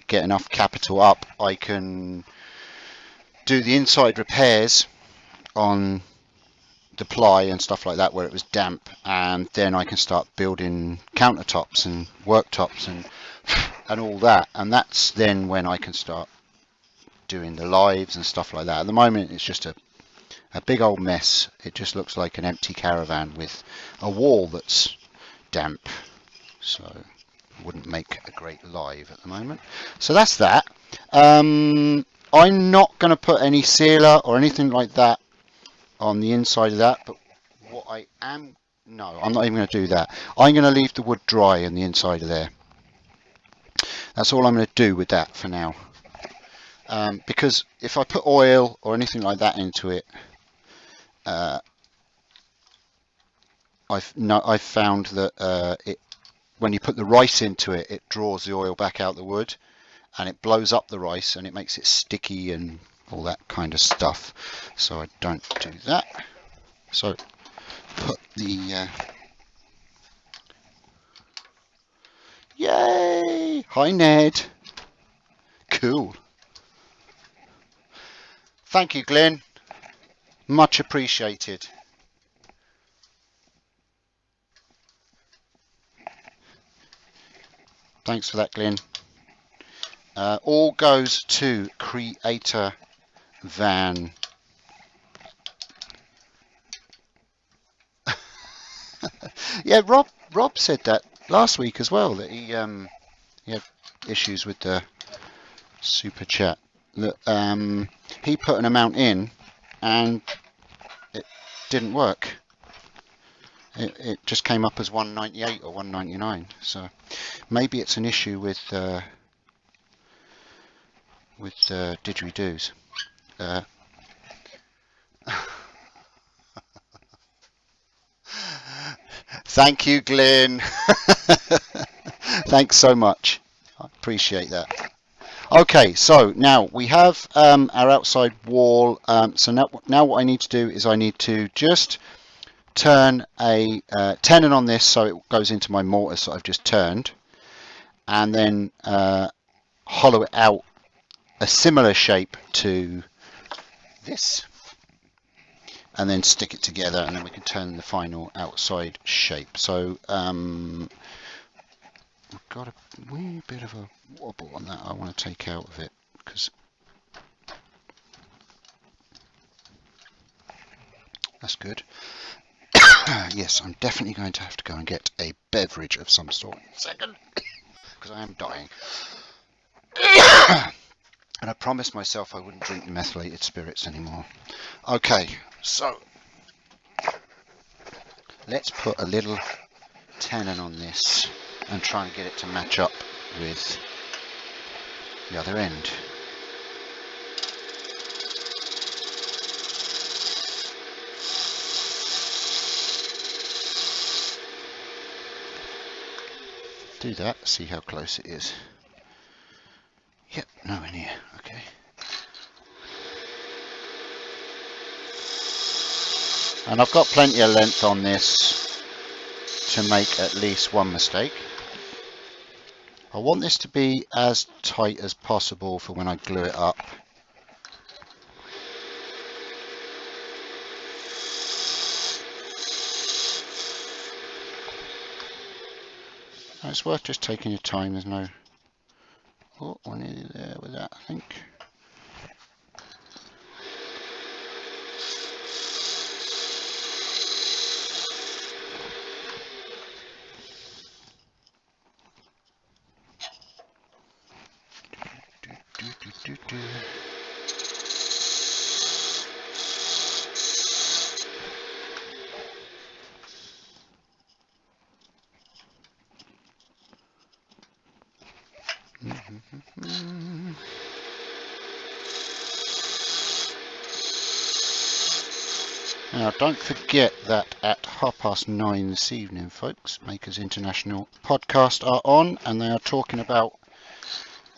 get enough capital up, I can do the inside repairs on the ply and stuff like that where it was damp, and then I can start building countertops and worktops and all that, and that's then when I can start doing the lives and stuff like that. At the moment it's just a big old mess. It just looks like an empty caravan with a wall that's damp, so wouldn't make a great live at the moment. So that's that. I'm not going to put any sealer or anything like that on the inside of that, but what I am, no, I'm not even going to do that. I'm going to leave the wood dry on the inside of there. That's all I'm going to do with that for now, because if I put oil or anything like that into it, I've found that when you put the rice into it, it draws the oil back out the wood, and it blows up the rice, and it makes it sticky and all that kind of stuff. So I don't do that. So put the yay! Hi Ned. Cool. Thank you, Glenn. Much appreciated. Thanks for that, Glenn. All goes to Creator Van. Yeah, Rob said that last week as well, that he had issues with the super chat. That he put an amount in and it didn't work. It just came up as 198 or 199. So maybe it's an issue with didgeridoos. Thank you, Glenn. Thanks so much. I appreciate that. Okay, so now we have our outside wall. So now what I need to do is I need to just turn a tenon on this so it goes into my mortise that I've just turned, and then hollow it out a similar shape to this, and then stick it together, and then we can turn the final outside shape. So we've got a wee bit of a wobble on that I want to take out of it, because that's good. Yes, I'm definitely going to have to go and get a beverage of some sort. Second, because I am dying. And I promised myself I wouldn't drink methylated spirits anymore. Okay, so let's put a little tenon on this and try and get it to match up with the other end. Do that, see how close it is. Yep, nowhere near. Okay. And I've got plenty of length on this to make at least one mistake. I want this to be as tight as possible for when I glue it up. It's worth just taking your time. There's no... Oh, we're nearly there with that, I think. Now, don't forget that at 9:30 this evening, folks, Makers International podcast are on, and they are talking about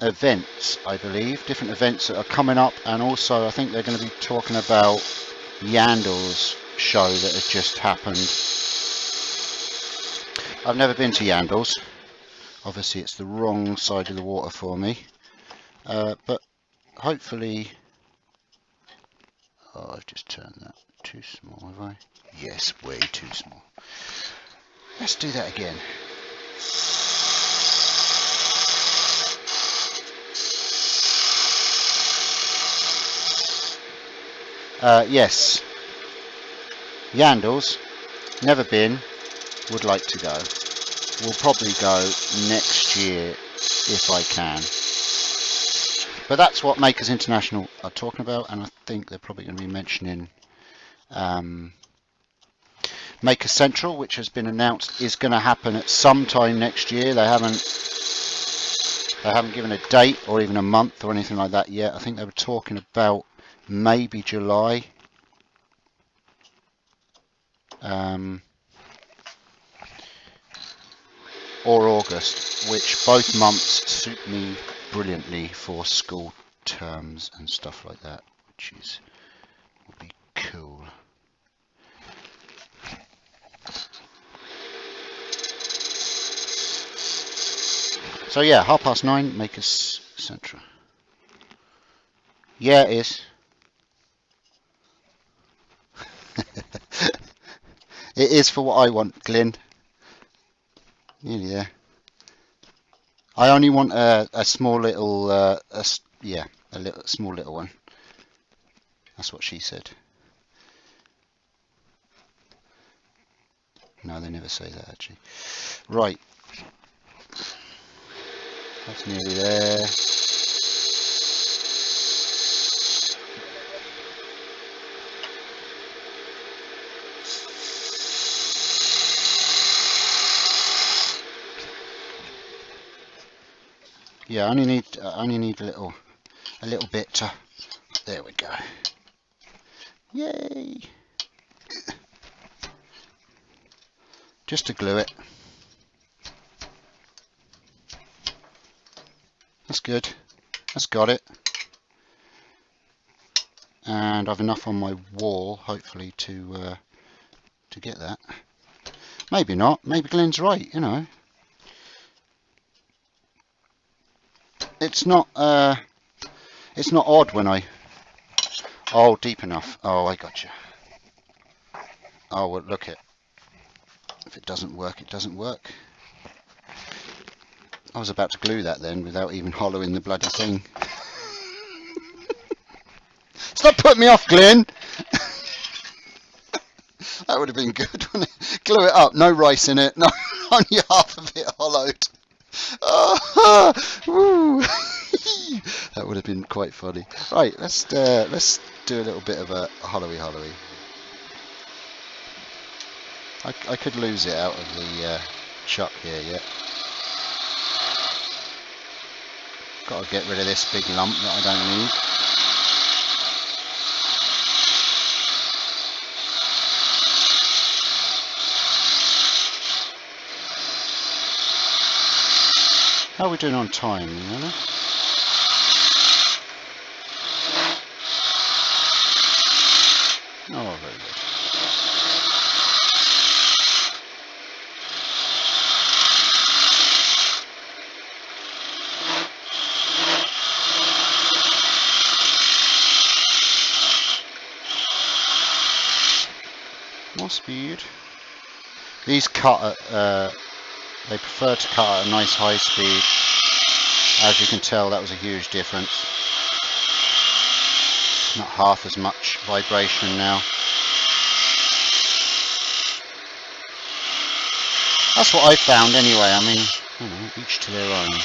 events, I believe, different events that are coming up, and also I think they're going to be talking about Yandle's show that has just happened. I've never been to Yandle's. Obviously, it's the wrong side of the water for me, but hopefully... Oh, I've just turned that too small, have I? Yes, way too small. Let's do that again. Yes, Yandle's, never been, would like to go. We'll probably go next year if I can. But that's what Makers International are talking about, and I think they're probably going to be mentioning Maker Central, which has been announced is going to happen at some time next year. They haven't given a date or even a month or anything like that yet. I think they were talking about maybe July. Or August, which both months suit me brilliantly for school terms and stuff like that, which will be cool. So yeah, 9:30, Makers Central. Yeah, it is. It is for what I want, Glyn. Nearly there. I only want a small little, small little one. That's what she said. No, they never say that actually. Right. That's nearly there. Yeah, I only need a little bit to. There we go. Yay! Just to glue it. That's good. That's got it. And I've enough on my wall, hopefully, to get that. Maybe not. Maybe Glenn's right. You know. It's not odd when I... Oh, deep enough. Oh, I got you. Oh, well, look it. If it doesn't work, it doesn't work. I was about to glue that then without even hollowing the bloody thing. Stop putting me off, Glenn! That would have been good, wouldn't it? Glue it up, no rice in it, no, only half of it hollowed. Oh, woo. That would have been quite funny. Right, let's do a little bit of a hollowy. I could lose it out of the chuck here yet. Got to get rid of this big lump that I don't need. How are we doing on time, you know? Oh, very good. More speed. These cut at, they prefer to cut at a nice high speed. As you can tell, that was a huge difference. Not half as much vibration now. That's what I found anyway. I mean, you know, each to their own.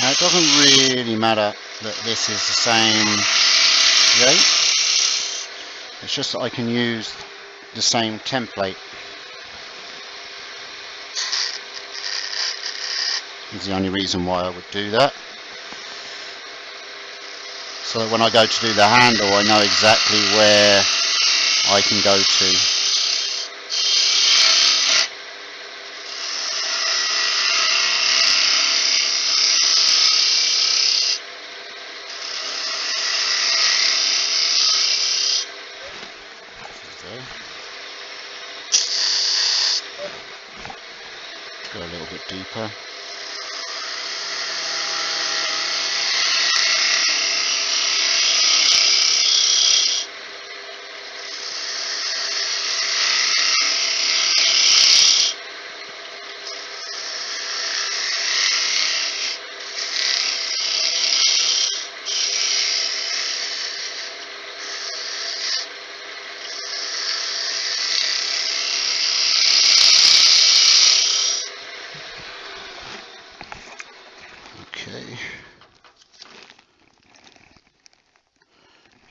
Now it doesn't really matter that this is the same shape, it's just that I can use the same template. Is the only reason why I would do that. So that when I go to do the handle, I know exactly where I can go to. Go a little bit deeper.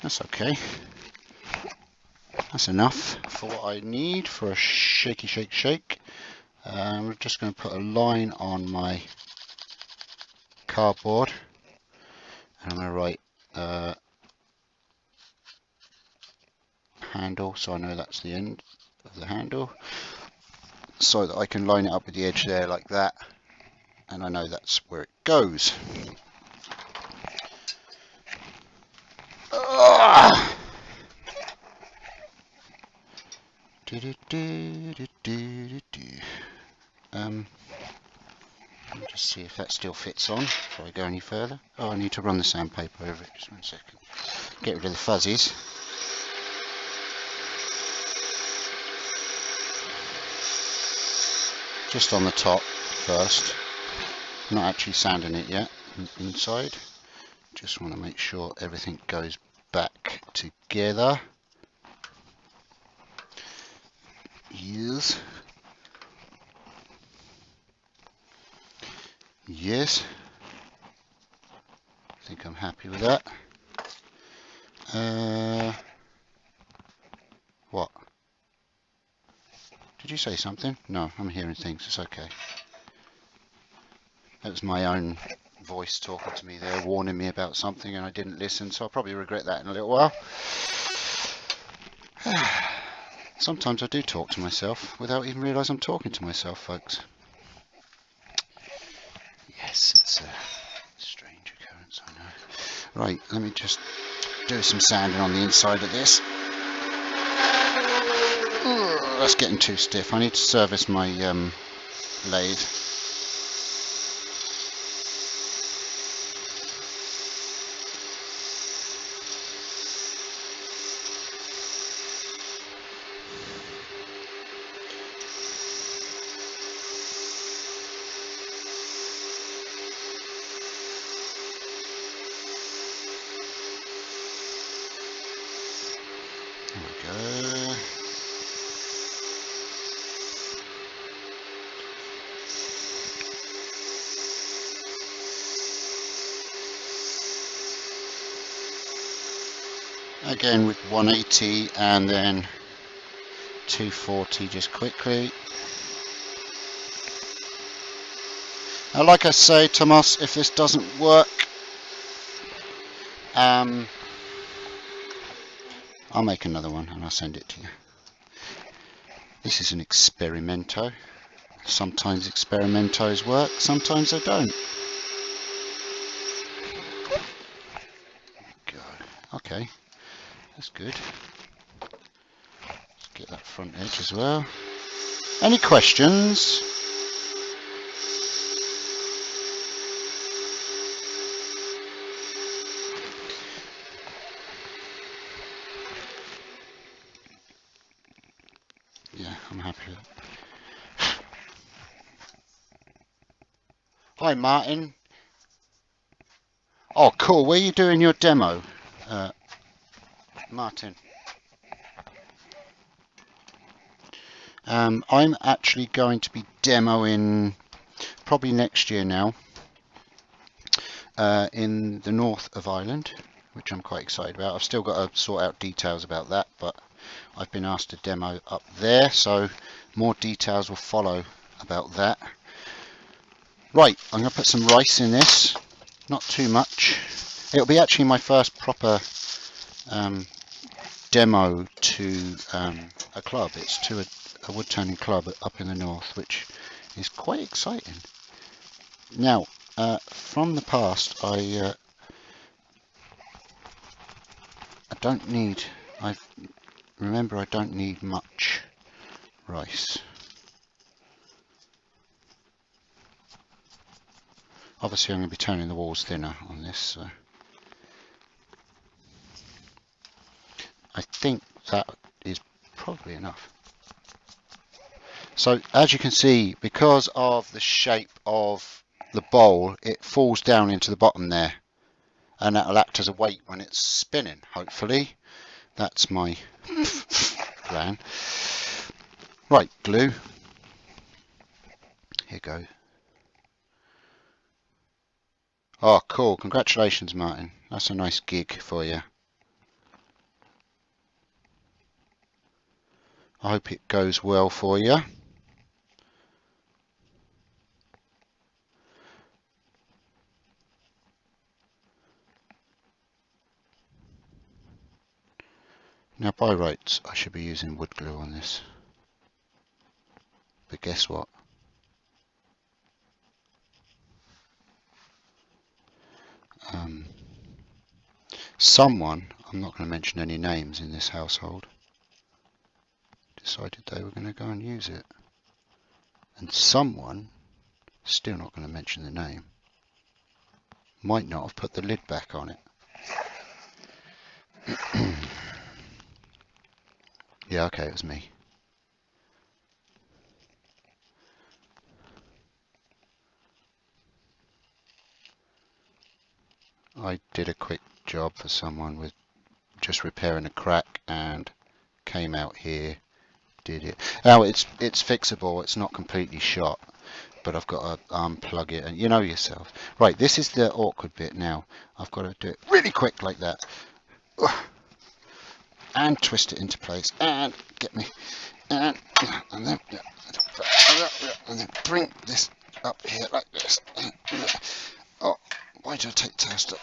That's okay. That's enough for what I need for a shaky shake. We're just going to put a line on my cardboard, and I'm going to write handle, so I know that's the end of the handle, so that I can line it up with the edge there like that, and I know that's where it goes. Let me just see if that still fits on before I go any further. Oh, I need to run the sandpaper over it. Just 1 second. Get rid of the fuzzies. Just on the top first. Not actually sanding it yet inside. Just want to make sure everything goes back together. Yes. Yes. I think I'm happy with that. What? Did you say something? No, I'm hearing things. It's okay. That was my own voice talking to me there, warning me about something, and I didn't listen, so I'll probably regret that in a little while. Sometimes I do talk to myself without even realise I'm talking to myself, folks. Yes, it's a strange occurrence, I know. Right, let me just do some sanding on the inside of this. That's getting too stiff. I need to service my lathe. There we go. Again with 180 and then 240 just quickly. Now, like I say, Tomas, if this doesn't work, I'll make another one and I'll send it to you. This is an experimento. Sometimes experimentos work, sometimes they don't. God. Okay, that's good. Let's get that front edge as well. Any questions? Yeah, I'm happy with it. Hi, Martin. Oh, cool. Where are you doing your demo, Martin? I'm actually going to be demoing probably next year now in the north of Ireland, which I'm quite excited about. I've still got to sort out details about that, but I've been asked to demo up there, so more details will follow about that. Right, I'm going to put some rice in this, not too much. It'll be actually my first proper demo to a club. It's to a wood turning club up in the north, which is quite exciting. Now, from the past, I don't need. Remember, I don't need much rice. Obviously, I'm going to be turning the walls thinner on this, so I think that is probably enough. So, as you can see, because of the shape of the bowl, it falls down into the bottom there, and that will act as a weight when it's spinning, hopefully. That's my plan. Right, glue. Here you go. Oh, cool. Congratulations, Martin. That's a nice gig for you. I hope it goes well for you. Now, by rights, I should be using wood glue on this. But guess what? Someone, I'm not going to mention any names in this household, decided they were going to go and use it. And someone, still not going to mention the name, might not have put the lid back on it. Yeah, okay, it was me. I did a quick job for someone with just repairing a crack and came out here, did it. Now it's fixable, it's not completely shot, but I've got to unplug it, and you know yourself. Right, this is the awkward bit now. I've got to do it really quick like that. And twist it into place, and get me, and then bring this up here like this. Oh, why did I take toast up?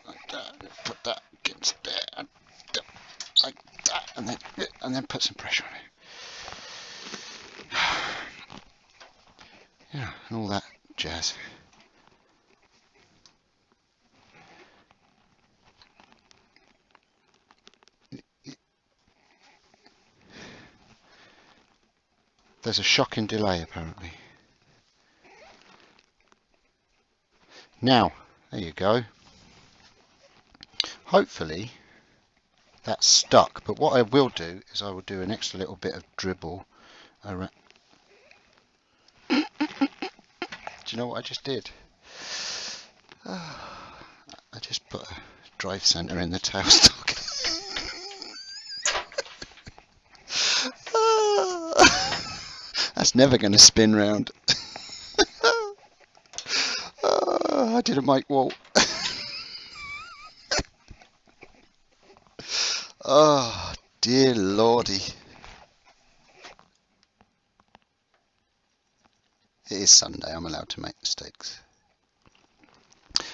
Like that, put that against there, and like that, and then put some pressure on it. Yeah, and all that jazz. There's a shocking delay apparently. Now, there you go. Hopefully that's stuck, but what I will do is I will do an extra little bit of dribble around. Do you know what I just did? I just put a drive centre in the tailstock. That's never going to spin round. I did a Mike Walt. Oh dear lordy. It is Sunday, I'm allowed to make mistakes.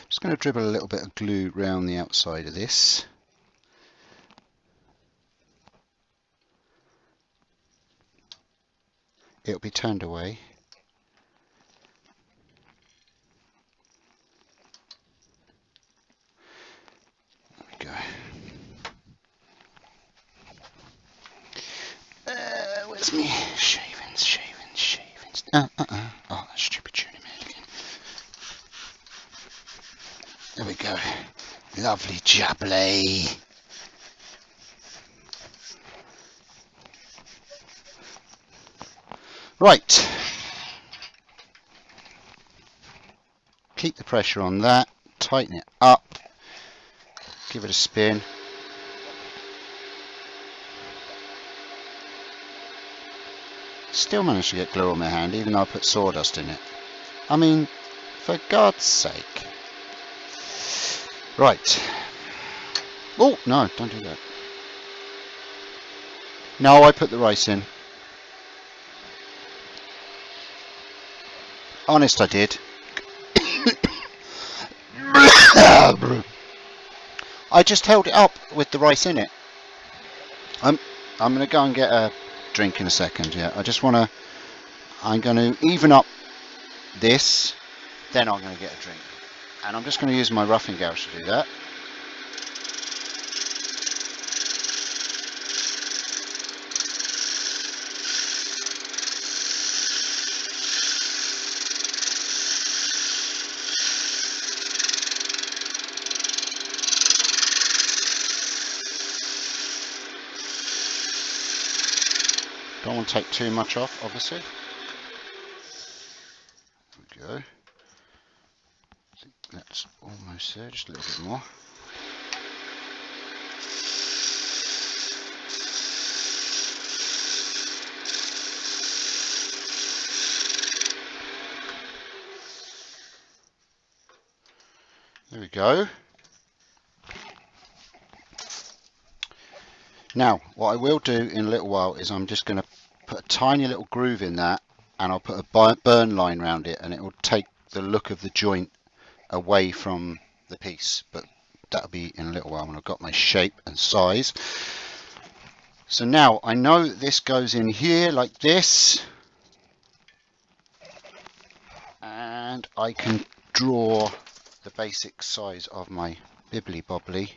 Just going to dribble a little bit of glue around the outside of this. It'll be turned away. There we go. Where's me? Shavings. Oh, that stupid tuning man again. There we go. Lovely jubbly. Right. Keep the pressure on that. Tighten it up. Give it a spin. Still managed to get glue on my hand, even though I put sawdust in it. I mean, for God's sake. Right. Oh, no, don't do that. No, I put the rice in. Honest, I did. I just held it up with the rice in it. I'm going to go and get a drink in a second. Yeah, I'm going to even up this, then I'm going to get a drink, and I'm just going to use my roughing gouge to do that. Don't want to take too much off, obviously. There we go. I think that's almost there, just a little bit more. There we go. Now, what I will do in a little while is I'm just going to put a tiny little groove in that, and I'll put a burn line around it, and it will take the look of the joint away from the piece. But that'll be in a little while when I've got my shape and size. So now I know that this goes in here like this, and I can draw the basic size of my bibbly bobbly,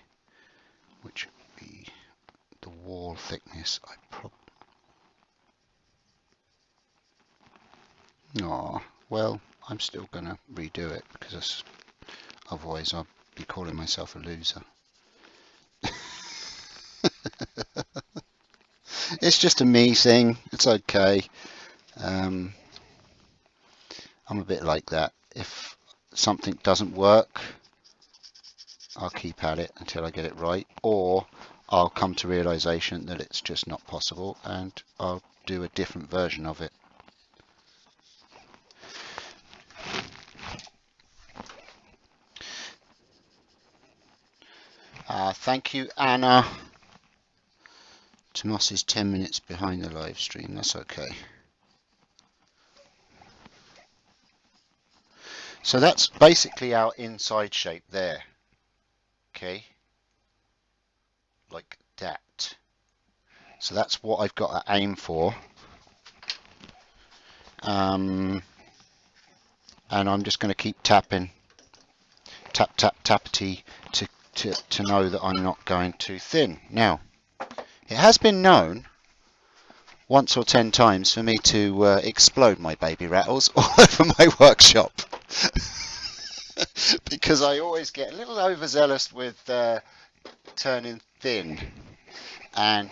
which would be the wall thickness. Well, I'm still going to redo it because otherwise I'll be calling myself a loser. It's just a me thing. It's okay. I'm a bit like that. If something doesn't work, I'll keep at it until I get it right, or I'll come to realization that it's just not possible and I'll do a different version of it. Thank you, Anna. Tomas is 10 minutes behind the live stream. That's okay. So that's basically our inside shape there. Okay. Like that. So that's what I've got to aim for. And I'm just going to keep tapping. Tap, tap, tappity to know that I'm not going too thin. Now, it has been known once or 10 times for me to explode my baby rattles all over my workshop. Because I always get a little overzealous with turning thin, and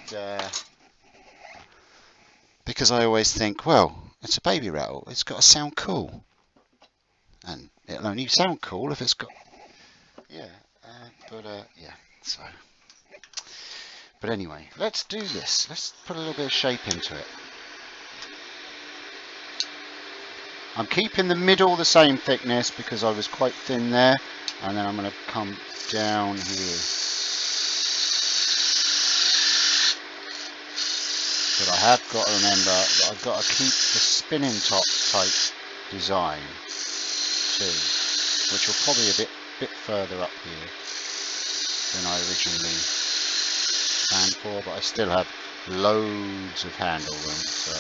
because I always think, well, it's a baby rattle, it's got to sound cool, and it'll only sound cool if it's got, yeah, yeah, so, but anyway, let's do this. Let's put a little bit of shape into it. I'm keeping the middle the same thickness because I was quite thin there, and then I'm going to come down here. But I have got to remember that I've got to keep the spinning top type design too, which will probably be a bit further up here than I originally planned for, but I still have loads of handle room. So.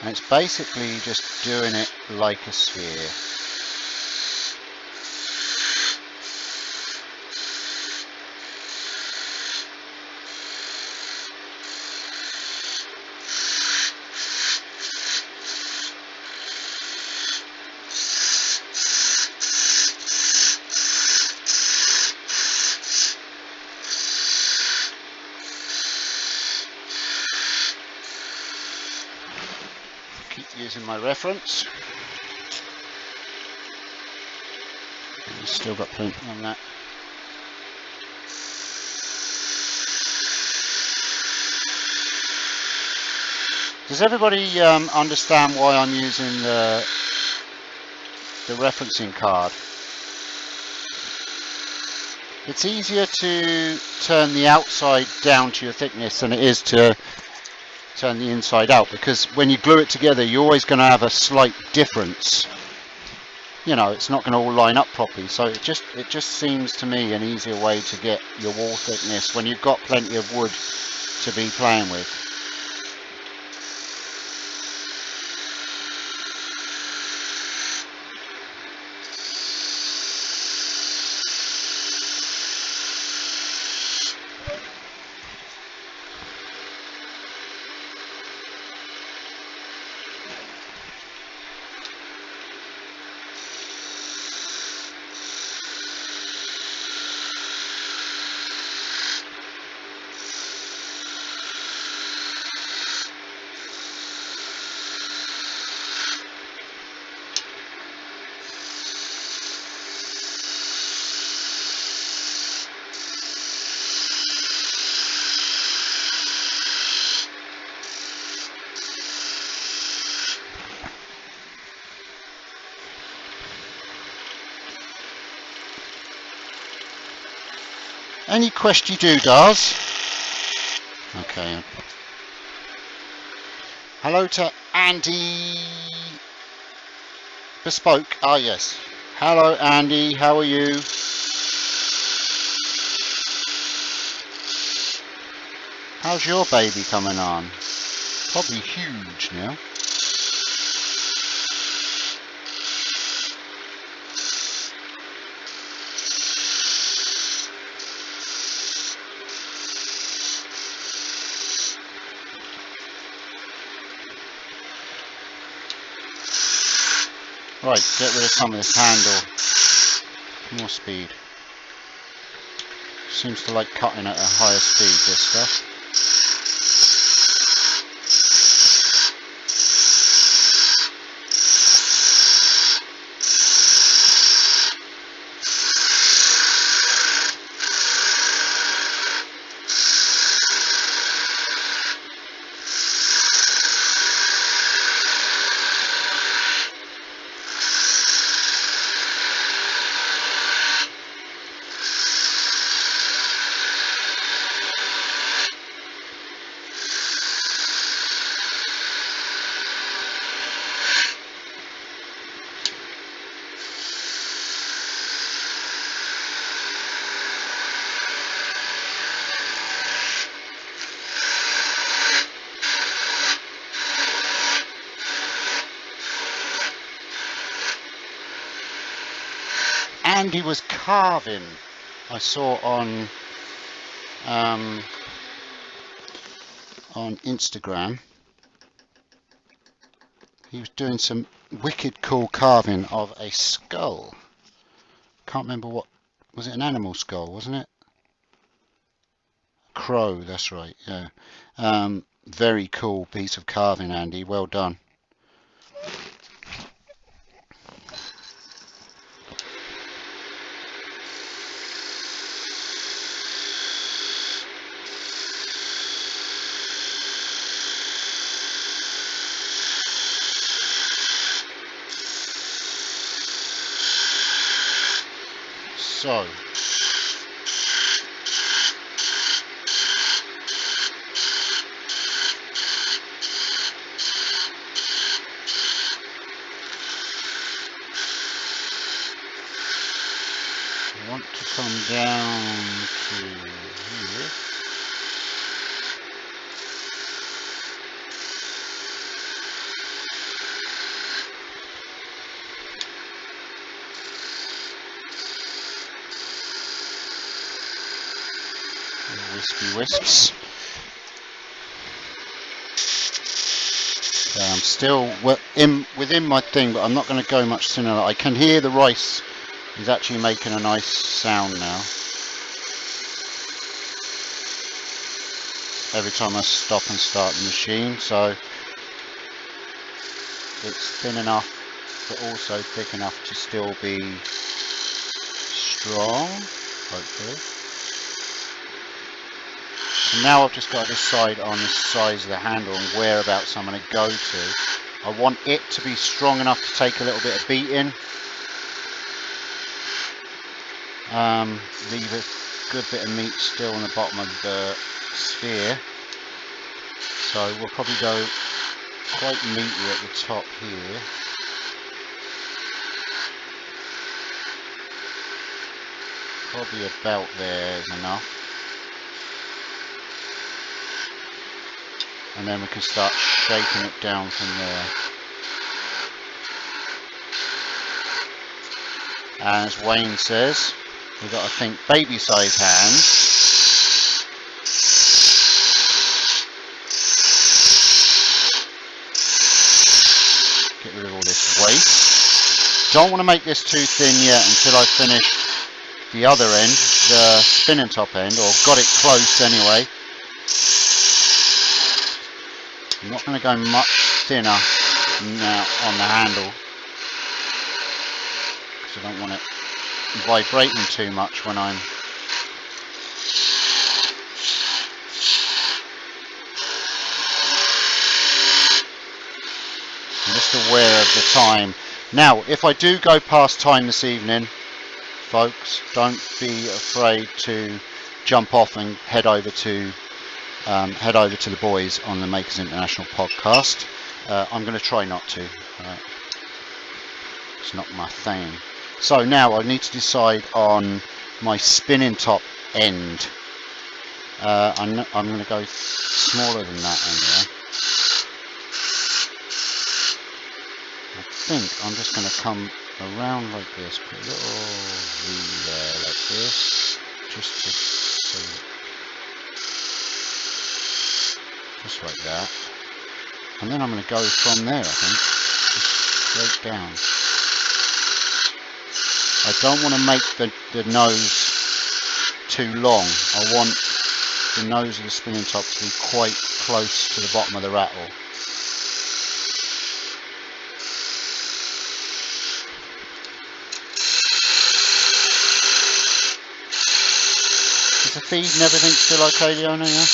And it's basically just doing it like a sphere. Using my reference. And still got plenty on that. Does everybody understand why I'm using the referencing card? It's easier to turn the outside down to your thickness than it is to turn the inside out, because when you glue it together you're always going to have a slight difference. You know, it's not going to all line up properly, so it just seems to me an easier way to get your wall thickness when you've got plenty of wood to be playing with. Any question you do, Dars? Okay. Hello to Andy Bespoke. Ah, yes. Hello, Andy. How are you? How's your baby coming on? Probably huge now. Right, get rid of some of this handle. More speed. Seems to like cutting at a higher speed, this stuff. Andy was carving I saw on Instagram. He was doing some wicked cool carving of a skull. Can't remember what was it. An animal skull, wasn't it? Crow. That's right. Yeah. Very cool piece of carving, Andy. Well done. So, I want to come down to here. Whiskey wisps. I'm still within my thing, but I'm not going to go much thinner. I can hear the rice is actually making a nice sound now. Every time I stop and start the machine, so it's thin enough, but also thick enough to still be strong, hopefully. And now I've just got to decide on the size of the handle and whereabouts I'm going to go to. I want it to be strong enough to take a little bit of beating. Leave a good bit of meat still on the bottom of the sphere. So we'll probably go quite meaty at the top here. Probably about there is enough. And then we can start shaking it down from there. And as Wayne says, we've got to think baby size hands. Get rid of all this waste. Don't want to make this too thin yet until I finish the other end, the spinning top end, or got it close anyway. I'm not going to go much thinner now on the handle because I don't want it vibrating too much when I'm just aware of the time. Now, if I do go past time this evening, folks, don't be afraid to jump off and head over to the boys on the Makers International podcast. I'm going to try not to. It's not my thing. So now I need to decide on my spinning top end. I'm going to go smaller than that anyway. I think I'm just going to come around like this, put a little V there like this, just to see. Just like that, and then I'm going to go from there, I think, just straight down. I don't want to make the nose too long. I want the nose of the spinning top to be quite close to the bottom of the rattle. Is the feed and everything still okay, Leona? Yeah?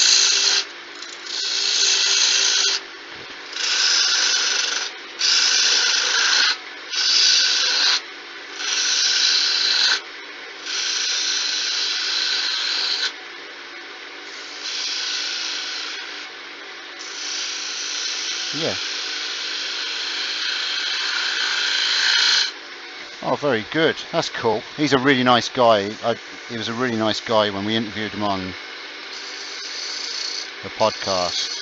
Yeah. Oh, very good. That's cool. He's a really nice guy. He was a really nice guy when we interviewed him on the podcast.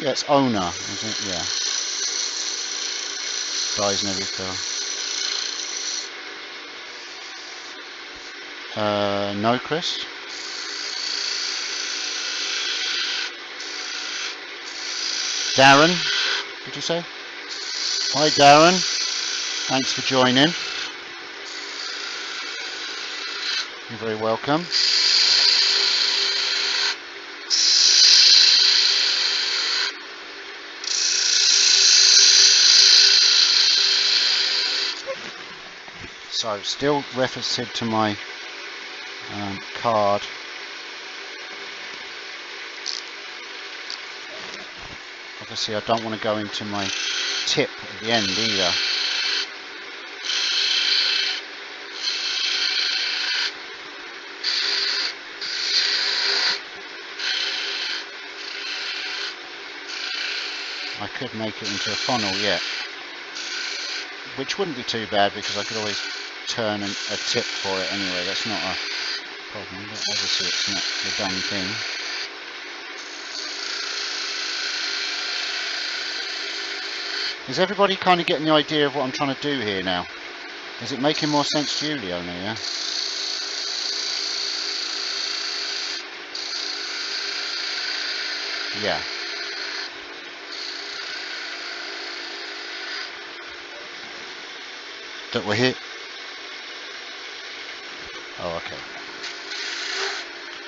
Yeah, it's owner, isn't it? Yeah. Dies never tell. No, Chris. Darren, did you say? Hi, Darren. Thanks for joining. You're very welcome. So, still referenced to my card. Obviously, I don't want to go into my tip at the end either. I could make it into a funnel yet, which wouldn't be too bad because I could always turn a tip for it anyway. That's not a problem, but obviously it's not the done thing. Is everybody kind of getting the idea of what I'm trying to do here now? Is it making more sense to you, Leona, yeah? Yeah. That we're here? Oh, okay.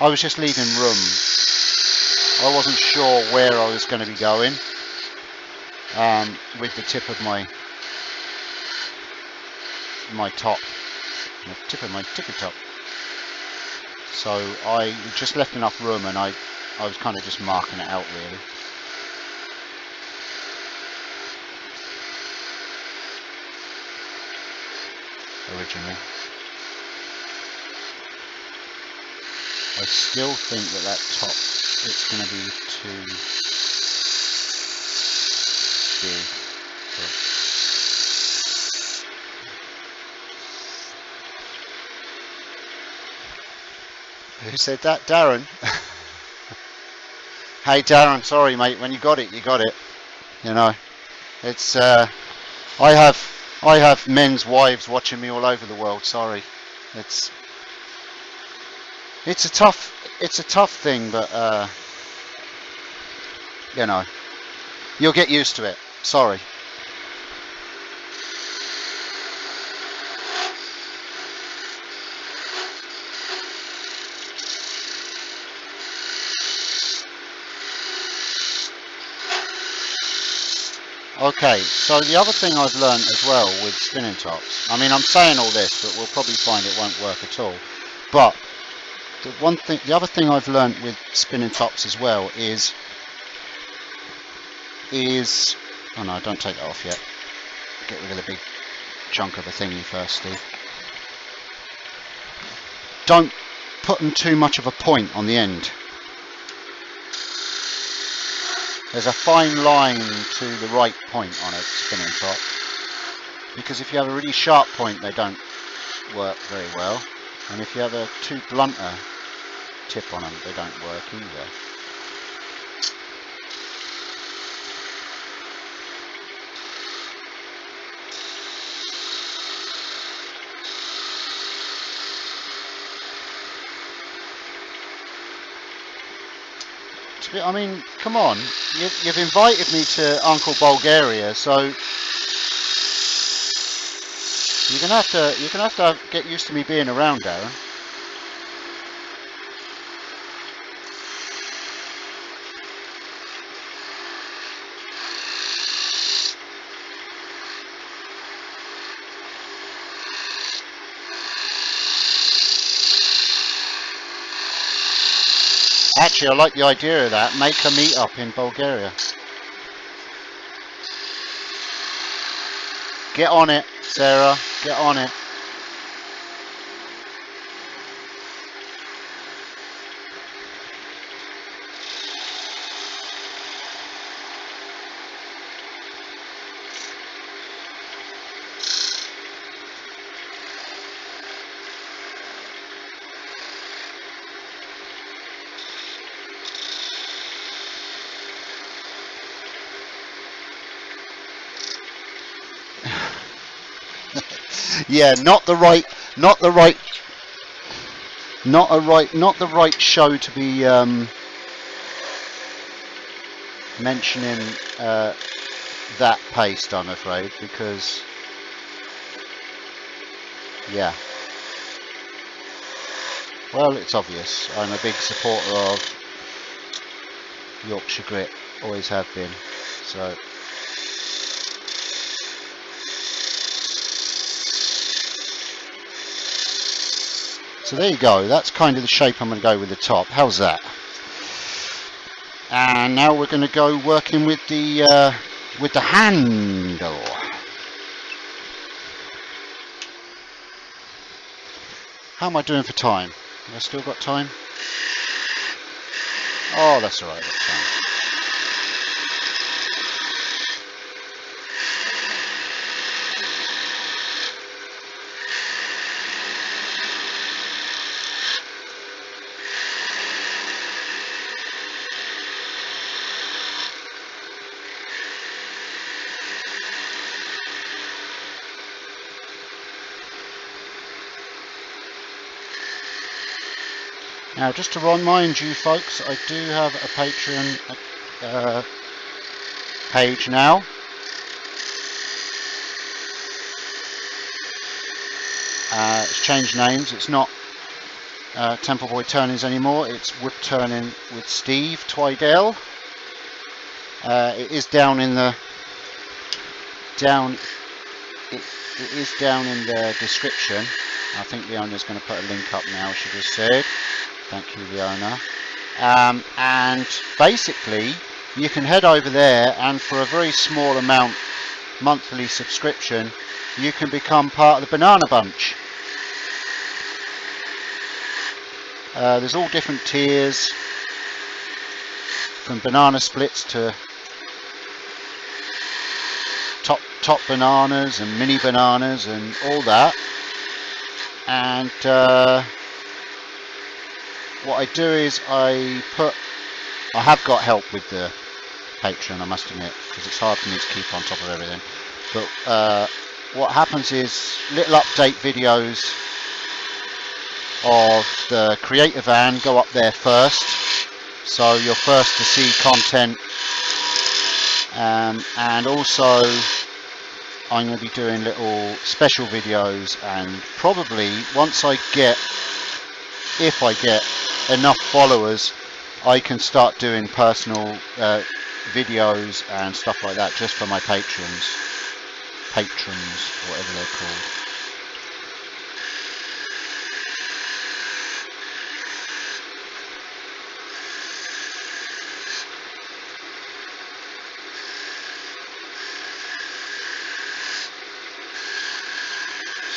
I was just leaving room. I wasn't sure where I was going to be going with the tip of my top, the tip of my tippy top. So I just left enough room, and I was kind of just marking it out really. Originally, I still think that top, it's going to be too big. Who said that? Darren? Hey Darren, sorry mate, when you got it, you got it. You know, it's I have men's wives watching me all over the world. Sorry, it's a tough thing, but you know, you'll get used to it. Sorry. Okay, so the other thing I've learned as well with spinning tops, I mean, I'm saying all this, but we'll probably find it won't work at all. But the other thing I've learned with spinning tops as well is, oh no, don't take that off yet. Get rid of the big chunk of the thingy first, Steve. Don't put too much of a point on the end. There's a fine line to the right point on a spinning top, because if you have a really sharp point, they don't work very well, and if you have a too blunter tip on them, they don't work either. I mean, come on, you've invited me to Uncle Bulgaria, so you're gonna have to get used to me being around, Darren. Actually, I like the idea of that. Make a meet-up in Bulgaria. Get on it, Sarah. Get on it. Yeah, not the right. not the right show to be mentioning that paste, I'm afraid, because yeah, well, it's obvious. I'm a big supporter of Yorkshire grit, always have been. So there you go. That's kind of the shape I'm going to go with the top. How's that? And now we're going to go working with the handle. How am I doing for time? Have I still got time? Oh, that's alright, that's fine. Now, just to remind you folks, I do have a Patreon page now. It's changed names. It's not Temple Boy Turnings anymore. It's Woodturning with Steve TWYDELL. It is down in the It is down in the description. I think the owner's going to put a link up now. She just said. Thank you, the owner. And basically, you can head over there, and for a very small amount, monthly subscription, you can become part of the Banana Bunch. There's all different tiers, from banana splits to top bananas and mini bananas and all that. And what I do is I have got help with the Patreon, I must admit, because it's hard for me to keep on top of everything. But what happens is little update videos of the creator van go up there first, so you're first to see content. And also I'm going to be doing little special videos, and probably once if I get enough followers, I can start doing personal videos and stuff like that just for my patrons, whatever they're called.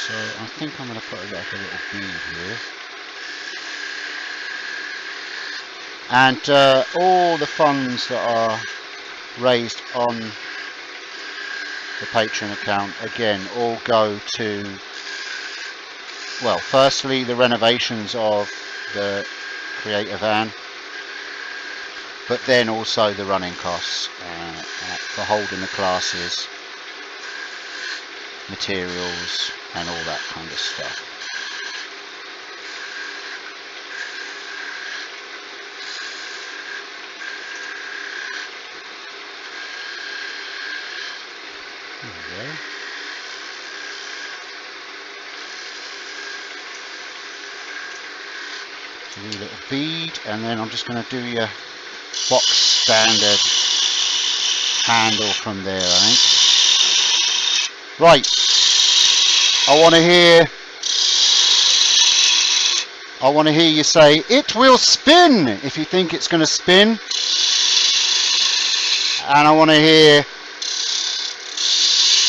So I think I'm going to put like a little bead here. And all the funds that are raised on the Patreon account, again, all go to, well, firstly, the renovations of the creator van, but then also the running costs for holding the classes, materials, and all that kind of stuff. There we go. So a wee little bead, and then I'm just going to do your box standard handle from there, I think. Right. I want to hear you say, "It will spin," if you think it's going to spin. And I want to hear,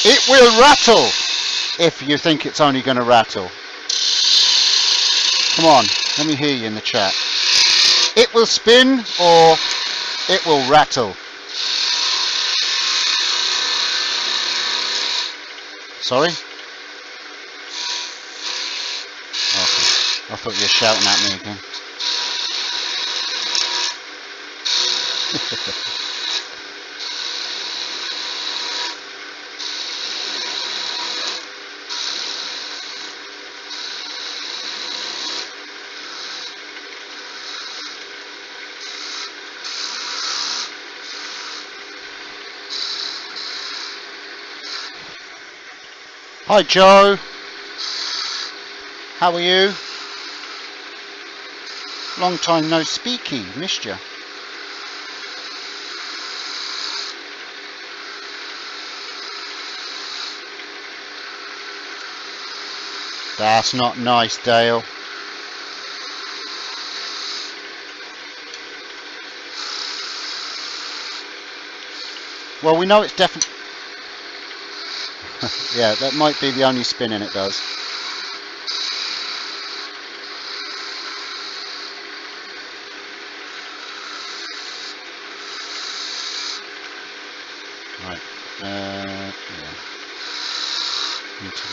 "It will rattle," if you think it's only going to rattle. Come on, let me hear you in the chat. It will spin or it will rattle. Sorry? I thought you were shouting at me again. Hi Joe, how are you? Long time no speaky, missed you. That's not nice, Dale. Well, we know it's definitely... yeah, that might be the only spinning it does. Right. Yeah. Into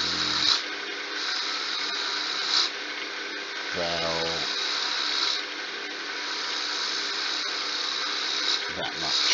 well, that much.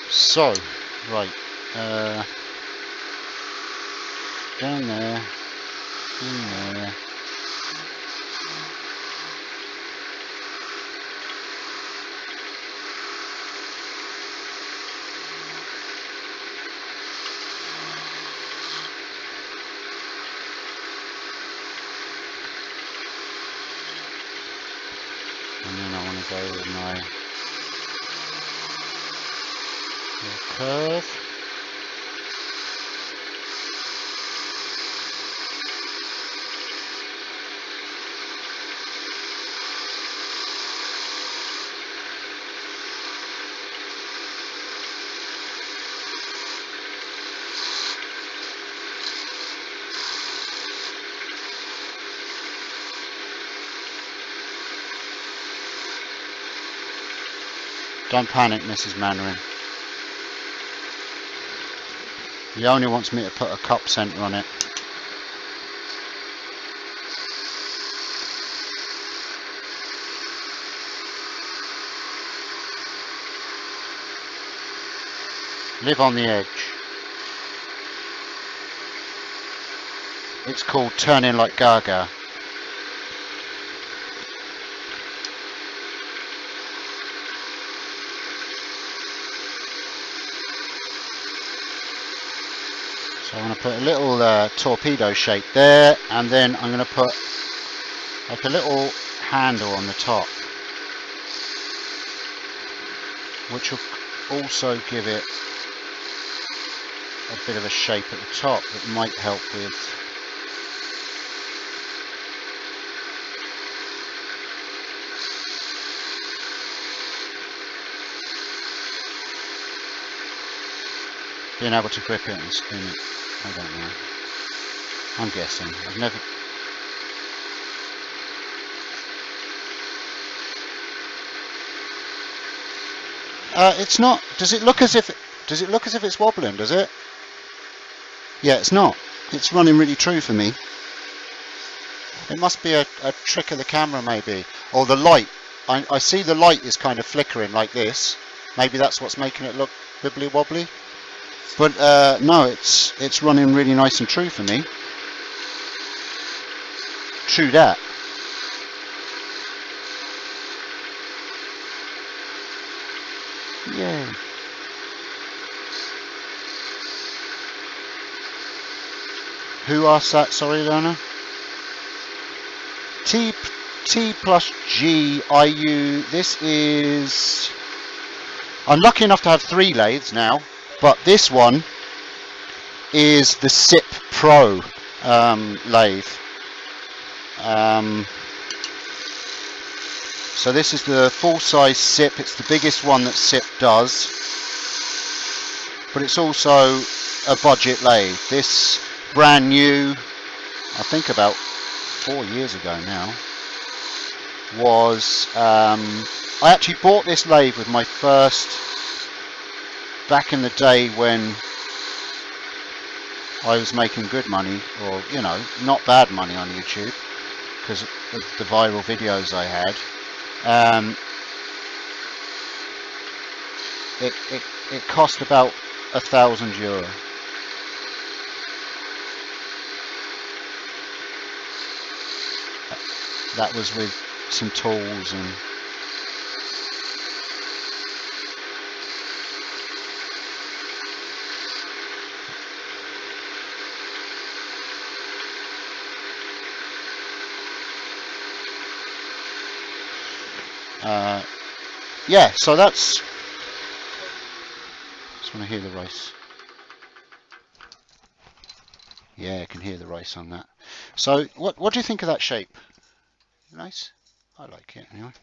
So, right, down there, in there. And then I want to go with my curve. Don't panic, Mrs. Mannering. He only wants me to put a cup centre on it. Live on the edge. It's called turning like Gaga. So I'm going to put a little torpedo shape there, and then I'm going to put like a little handle on the top, which will also give it a bit of a shape at the top that might help with being able to grip it and spin it. I don't know. I'm guessing. I've never... it's not. Does it look as if it's wobbling? Does it? Yeah, it's not. It's running really true for me. It must be a trick of the camera, maybe, or the light. I see the light is kind of flickering like this. Maybe that's what's making it look wibbly wobbly. But no, it's running really nice and true for me. True that. Yeah. Who asked that? Sorry, Lana. T plus G IU. This is... I'm lucky enough to have 3 lathes now, but this one is the SIP Pro lathe. So this is the full-size SIP. It's the biggest one that SIP does, but it's also a budget lathe. This brand new, I think about 4 years ago now, was I actually bought this lathe with my first back in the day when I was making good money, or you know, not bad money on YouTube, because of the viral videos I had, it cost about €1,000. That was with some tools and yeah, so that's, just want to hear the race. Yeah, I can hear the race on that. So what do you think of that shape? Nice? I like it anyway.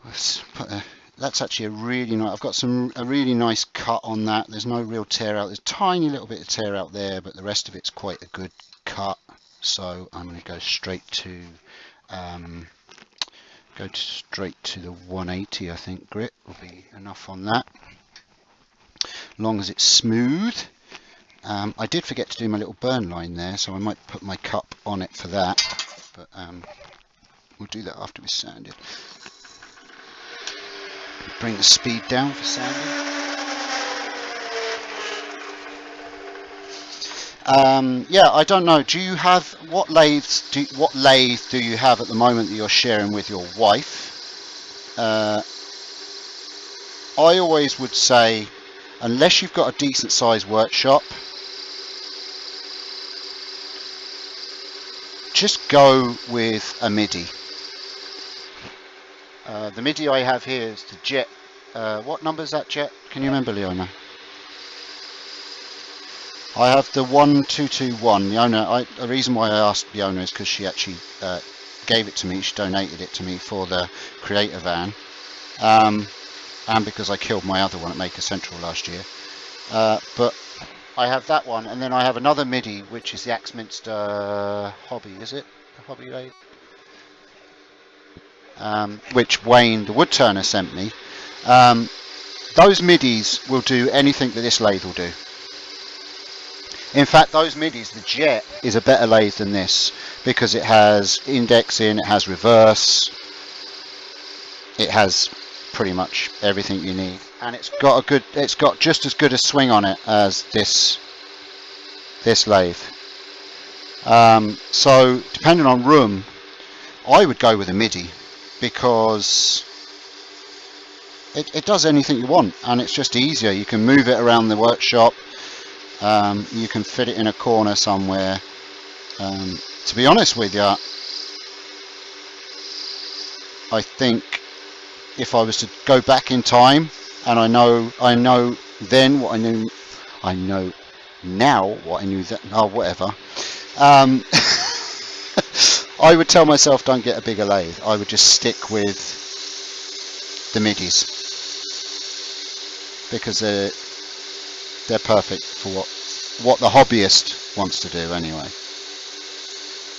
Let's put that's actually a really nice, I've got a really nice cut on that. There's no real tear out. There's a tiny little bit of tear out there, but the rest of it's quite a good cut. So I'm going to go straight to the 180. I think grit will be enough on that, as long as it's smooth. I did forget to do my little burn line there, so I might put my cup on it for that, but we'll do that after we sand it. Bring the speed down for sanding. Yeah, I don't know. Do you have, what lathe do you have at the moment that you're sharing with your wife? I always would say, unless you've got a decent sized workshop, just go with a MIDI. The MIDI I have here is the Jet. What number is that, Jet? Can you remember, Leona? I have the 1221. The reason why I asked the owner is because she actually gave it to me. She donated it to me for the Creator Van, and because I killed my other one at Maker Central last year. But I have that one, and then I have another MIDI, which is the Axminster Hobby. Is it the Hobby lathe? Which Wayne, the woodturner, sent me. Those MIDIs will do anything that this lathe will do. In fact, those MIDIs, the Jet is a better lathe than this, because it has indexing, it has reverse, it has pretty much everything you need, and it's got just as good a swing on it as this lathe. So depending on room, I would go with a MIDI, because it does anything you want, and it's just easier. You can move it around the workshop. You can fit it in a corner somewhere. To be honest with you, I think if I was to go back in time, and I know then what I knew, I know now what I knew then. Oh, whatever. I would tell myself, don't get a bigger lathe. I would just stick with the MIDIs, because they're perfect for what the hobbyist wants to do anyway.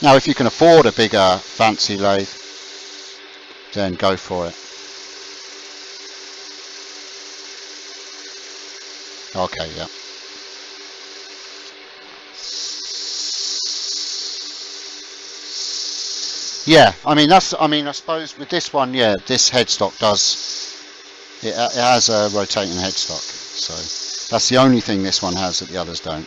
Now, if you can afford a bigger fancy lathe, then go for it. Okay, yeah. Yeah, I suppose with this one, yeah, this headstock it has a rotating headstock, so that's the only thing this one has that the others don't.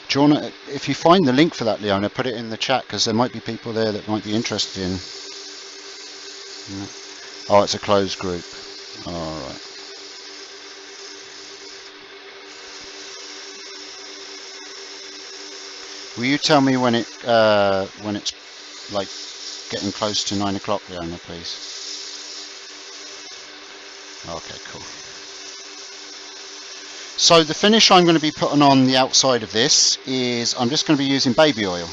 Do you want to, if you find the link for that, Leona, put it in the chat, because there might be people there that might be interested in. Yeah. Oh, it's a closed group. All right. Will you tell me when it's like getting close to 9 o'clock, Leona, please? Okay, cool. So the finish I'm going to be putting on the outside of this is, I'm just going to be using baby oil.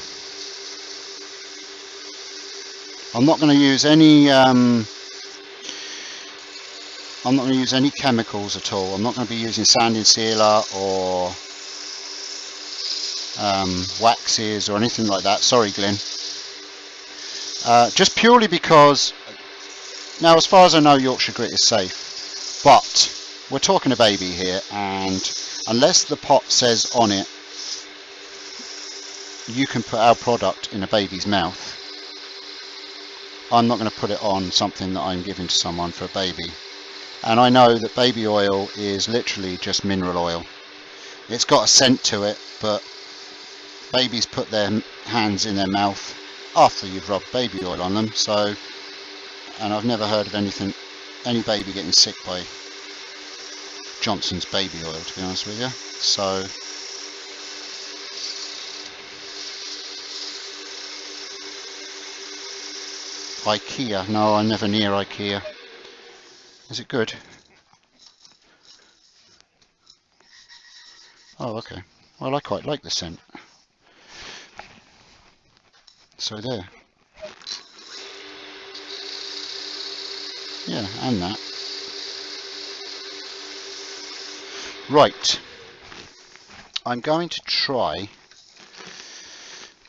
I'm not going to use any I'm not going to use any chemicals at all. I'm not going to be using sanding sealer or waxes or anything like that. Sorry, Glyn. Just purely because, now as far as I know, Yorkshire grit is safe, but we're talking a baby here, and unless the pot says on it, you can put our product in a baby's mouth, I'm not going to put it on something that I'm giving to someone for a baby. And I know that baby oil is literally just mineral oil. It's got a scent to it, but babies put their hands in their mouth after you've rubbed baby oil on them. So, and I've never heard of any baby getting sick by Johnson's baby oil, to be honest with you. So, IKEA, no, I'm never near IKEA. Is it good? Oh, okay. Well, I quite like the scent. So there. Yeah, and that. Right. I'm going to try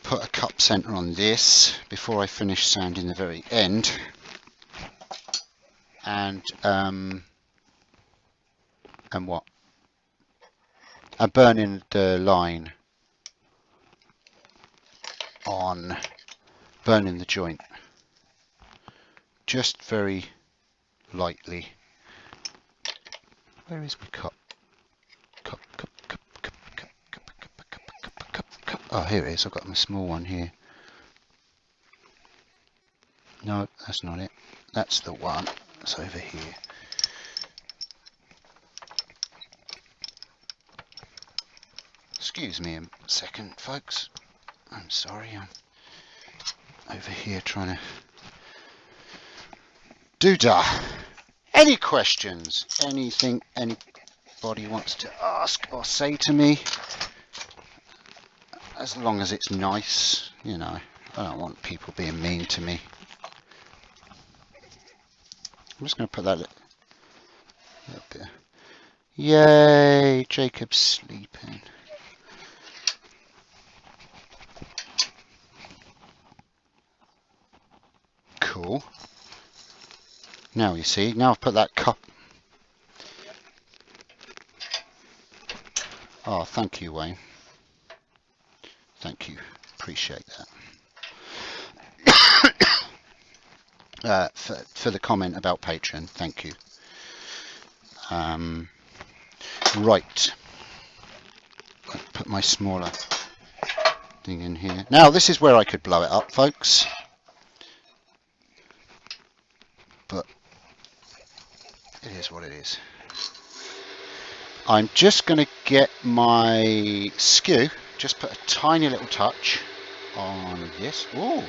put a cup center on this before I finish sanding the very end. And what? I'm burning the line on burning the joint just very lightly. Where is my cup? Cup. Oh, here it is. I've got my small one here. No, that's not it. That's the one. It's over here. Excuse me a second, folks. I'm sorry. I'm over here trying to do-da. Any questions? Anything anybody wants to ask or say to me? As long as it's nice, you know. I don't want people being mean to me. I'm just going to put that little bit. Yay, Jacob's sleeping. Cool. Now you see, now I've put that cup. Oh, thank you, Wayne. Thank you. Appreciate that. For the comment about Patron, thank you. Right. I'll put my smaller thing in here. Now, this is where I could blow it up, folks. But it is what it is. I'm just going to get my skew, just put a tiny little touch on this. Oh,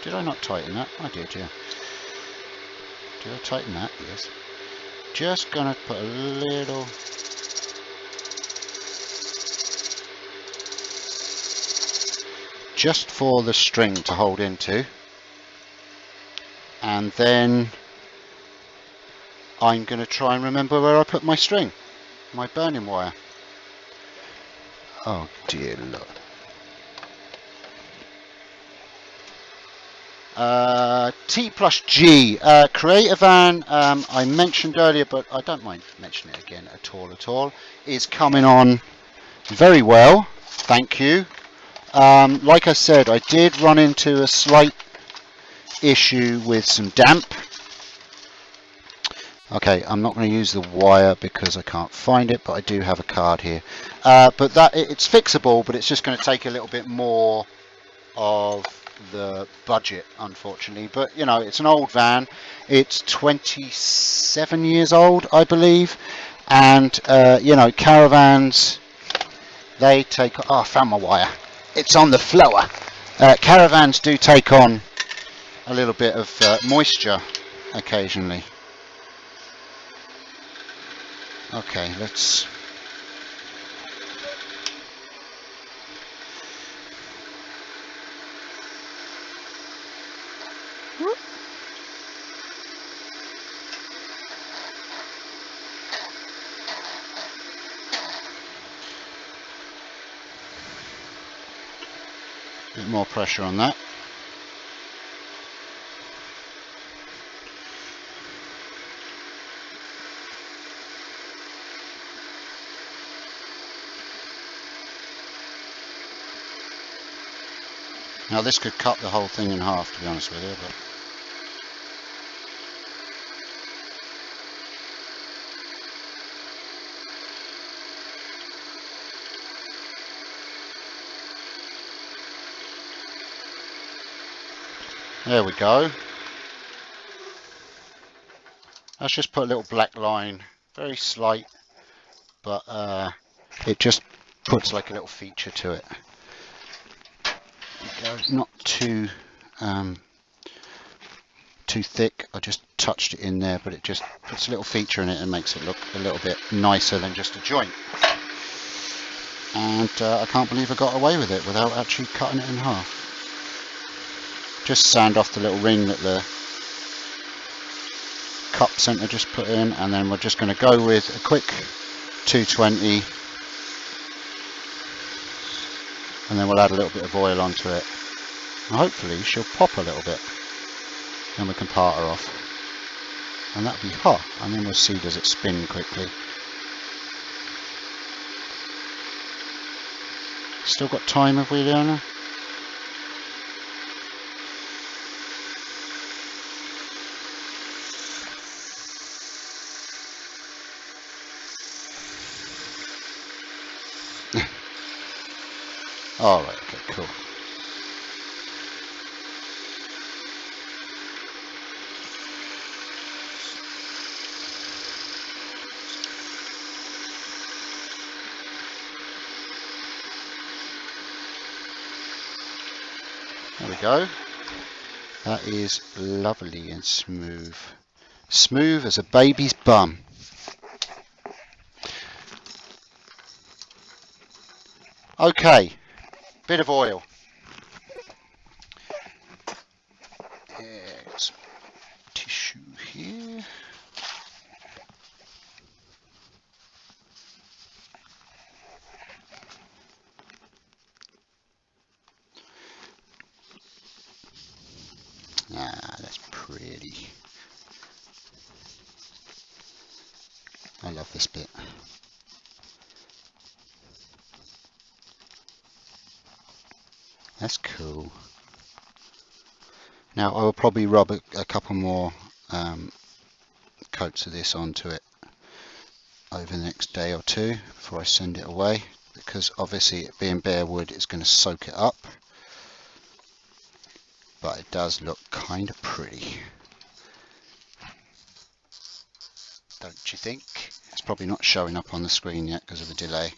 did I not tighten that? I did, yeah. Did I tighten that? Yes. Just going to put a little... just for the string to hold into. And then I'm going to try and remember where I put my string. My burning wire. Oh dear Lord. T+G, Creator Van, I mentioned earlier, but I don't mind mentioning it again at all, is coming on very well, thank you. Like I said, I did run into a slight issue with some damp. Okay, I'm not going to use the wire because I can't find it, but I do have a card here. But it's fixable, but it's just going to take a little bit more of the budget, unfortunately. But you know, it's an old van. It's 27 years old, I believe, and you know, caravans, they take... oh, I found my wire. It's on the floor. Caravans do take on a little bit of moisture occasionally. Okay, let's... more pressure on that. Now this could cut the whole thing in half, to be honest with you, but there we go. Let's just put a little black line, very slight, but it just puts like a little feature to it. Not too thick. I just touched it in there, but it just puts a little feature in it and makes it look a little bit nicer than just a joint. And I can't believe I got away with it without actually cutting it in half. Just sand off the little ring that the cup centre just put in, and then we're just going to go with a quick 220, and then we'll add a little bit of oil onto it, and hopefully she'll pop a little bit, and we can part her off, and that'll be hot, and then we'll see does it spin quickly. Still got time, have we, Leona? Alright, okay, cool. There we go. That is lovely and smooth. Smooth as a baby's bum. Okay. Bit of oil. Yeah, some tissue here. Ah, that's pretty. I love this bit. That's cool. Now I will probably rub a couple more coats of this onto it over the next day or two before I send it away, because obviously it being bare wood it's going to soak it up, but it does look kind of pretty, don't you think? It's probably not showing up on the screen yet because of the delay.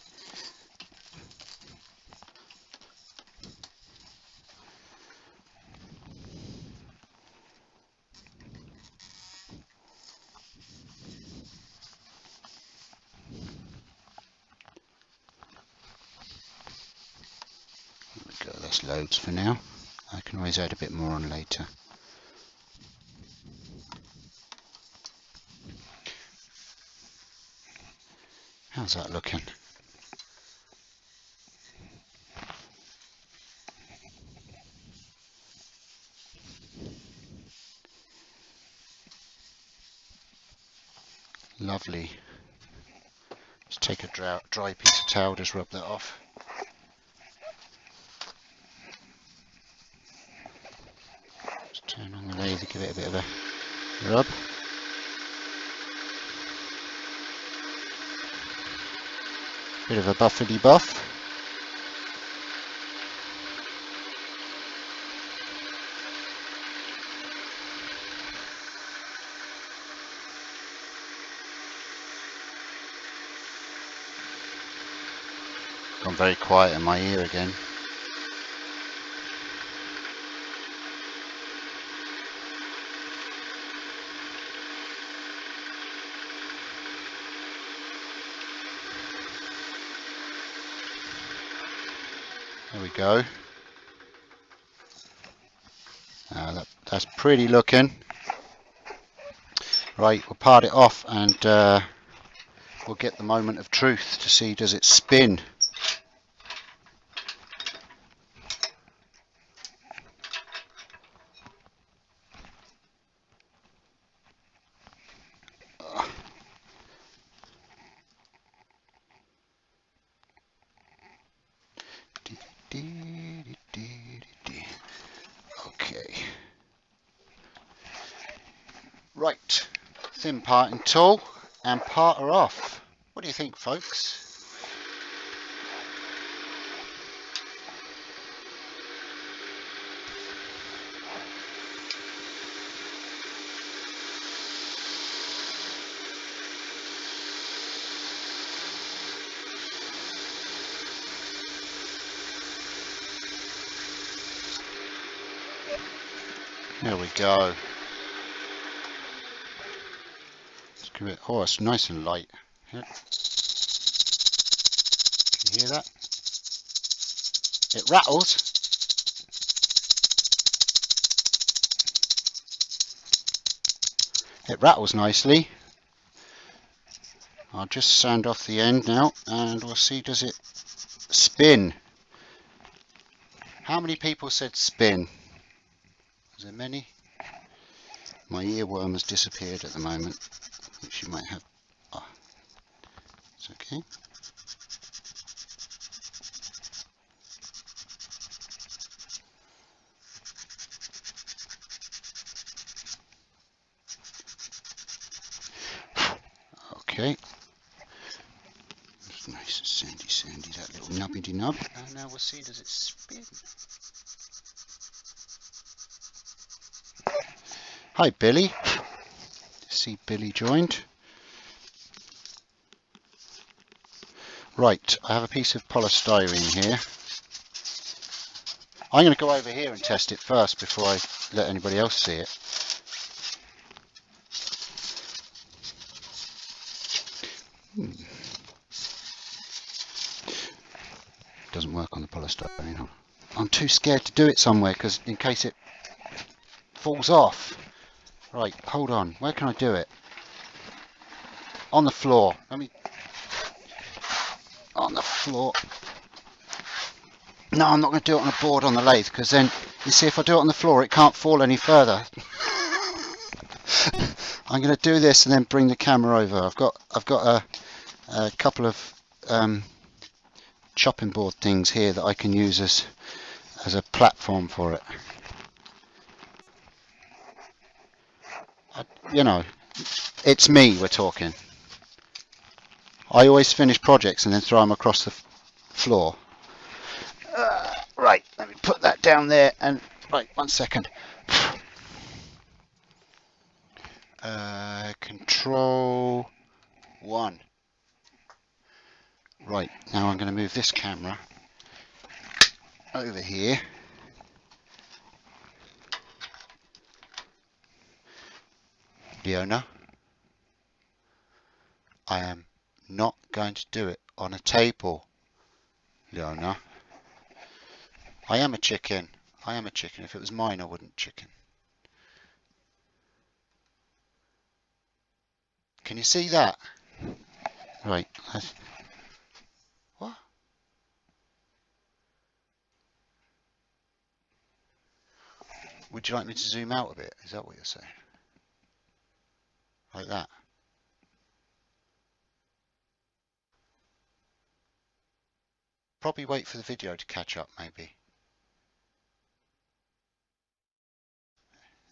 That's loads for now. I can always add a bit more on later. How's that looking? Lovely. Just take a dry piece of towel, just rub that off. Just turn on the lathe, give it a bit of a rub. Bit of a buffety buff. Gone very quiet in my ear again. There we go. That's pretty looking. Right, we'll part it off and we'll get the moment of truth to see does it spin. Right, thin parting tool and part her off. What do you think, folks? There we go. Let's give it, oh, it's nice and light. Yeah. Can you hear that? It rattles. It rattles nicely. I'll just sand off the end now and we'll see, does it spin? How many people said spin? Is there many? My earworm has disappeared at the moment, which you might have. Oh, it's okay. Okay. It's nice and sandy, that little nubbity nub. And now we'll see, does it spin? Hi, Billy. See, Billy joined. Right, I have a piece of polystyrene here. I'm going to go over here and test it first before I let anybody else see it. Doesn't work on the polystyrene. I'm too scared to do it somewhere because in case it falls off. Right, hold on. Where can I do it? On the floor. Let me. On the floor. No, I'm not going to do it on a board on the lathe because then you see if I do it on the floor it can't fall any further. I'm going to do this and then bring the camera over. I've got a couple of chopping board things here that I can use as a platform for it. You know, it's me we're talking. I always finish projects and then throw them across the floor. Right, let me put that down there and right, 1 second. Control 1. Right, now I'm going to move this camera over here. Leona, I am not going to do it on a table. Leona, I am a chicken. I am a chicken. If it was mine, I wouldn't chicken. Can you see that? Right. What? Would you like me to zoom out a bit? Is that what you're saying? Like that? Probably wait for the video to catch up, maybe.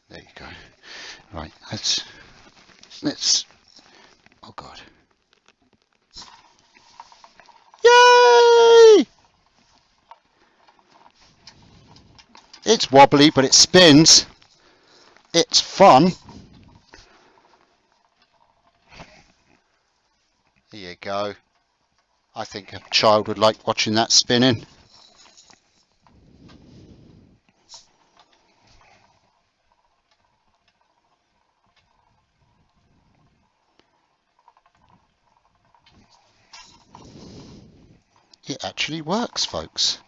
There you go. Right, let's, oh God. Yay! It's wobbly, but it spins. It's fun. There you go. I think a child would like watching that spinning. It actually works, folks.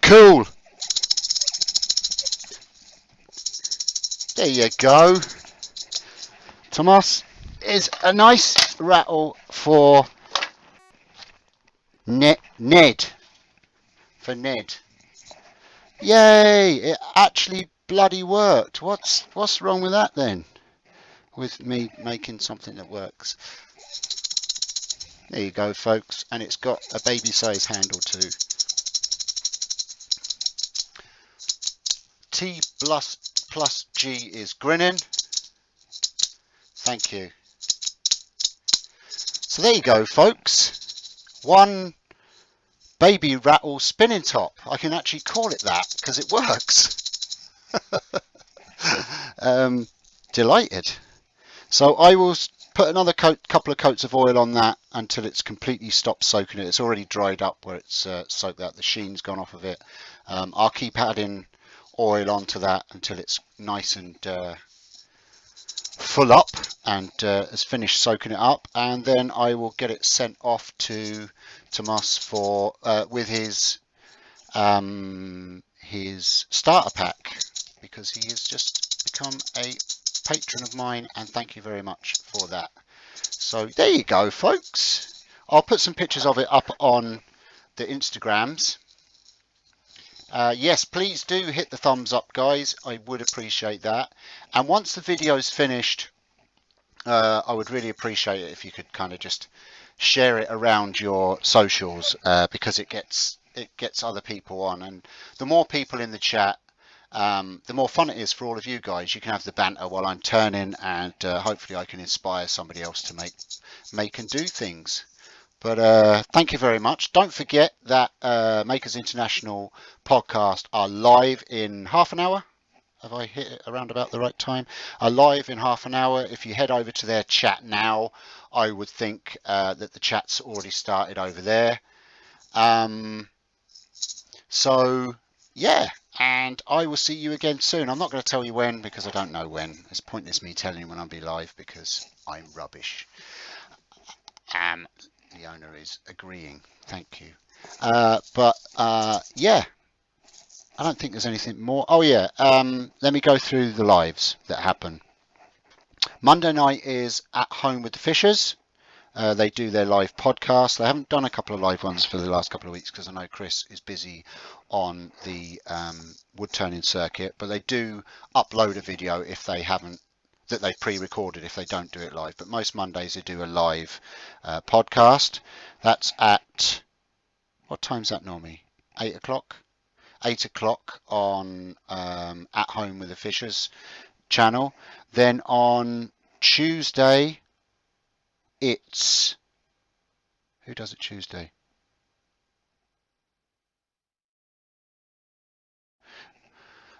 Cool. There you go. Tomas is a nice rattle for Ned. For Ned. Yay! It actually bloody worked. What's wrong with that then? With me making something that works. There you go, folks, and it's got a baby size handle too. T plus G is grinning. Thank you. So there you go, folks. One baby rattle spinning top. I can actually call it that because it works. Delighted. So I will put another couple of coats of oil on that until it's completely stopped soaking it. It's already dried up where it's soaked out. The sheen's gone off of it. I'll keep adding oil onto that until it's nice and full up and has finished soaking it up, and then I will get it sent off to Tomas for with his starter pack, because he has just become a patron of mine, and thank you very much for that. So there you go, folks. I'll put some pictures of it up on the Instagrams. Yes, please do hit the thumbs up, guys. I would appreciate that. And once the video's finished, I would really appreciate it if you could kind of just share it around your socials, because it gets other people on, and the more people in the chat, the more fun it is for all of you guys. You can have the banter while I'm turning, and hopefully I can inspire somebody else to make and do things. But thank you very much. Don't forget that Makers International podcast are live in half an hour. Have I hit it around about the right time? Are live in half an hour. If you head over to their chat now, I would think that the chat's already started over there. So yeah, and I will see you again soon. I'm not going to tell you when, because I don't know when. It's pointless me telling you when I'll be live because I'm rubbish. The owner is agreeing. Thank you. Yeah, I don't think there's anything more. Oh yeah, let me go through the lives that happen. Monday night is At Home with the Fishers. They do their live podcast. They haven't done a couple of live ones for the last couple of weeks because I know Chris is busy on the wood turning circuit, but they do upload a video if they haven't, that they pre-recorded if they don't do it live. But most Mondays they do a live podcast. That's at, what time's that normally? 8 o'clock? 8 o'clock on At Home with the Fishers channel. Then on Tuesday, it's, who does it Tuesday?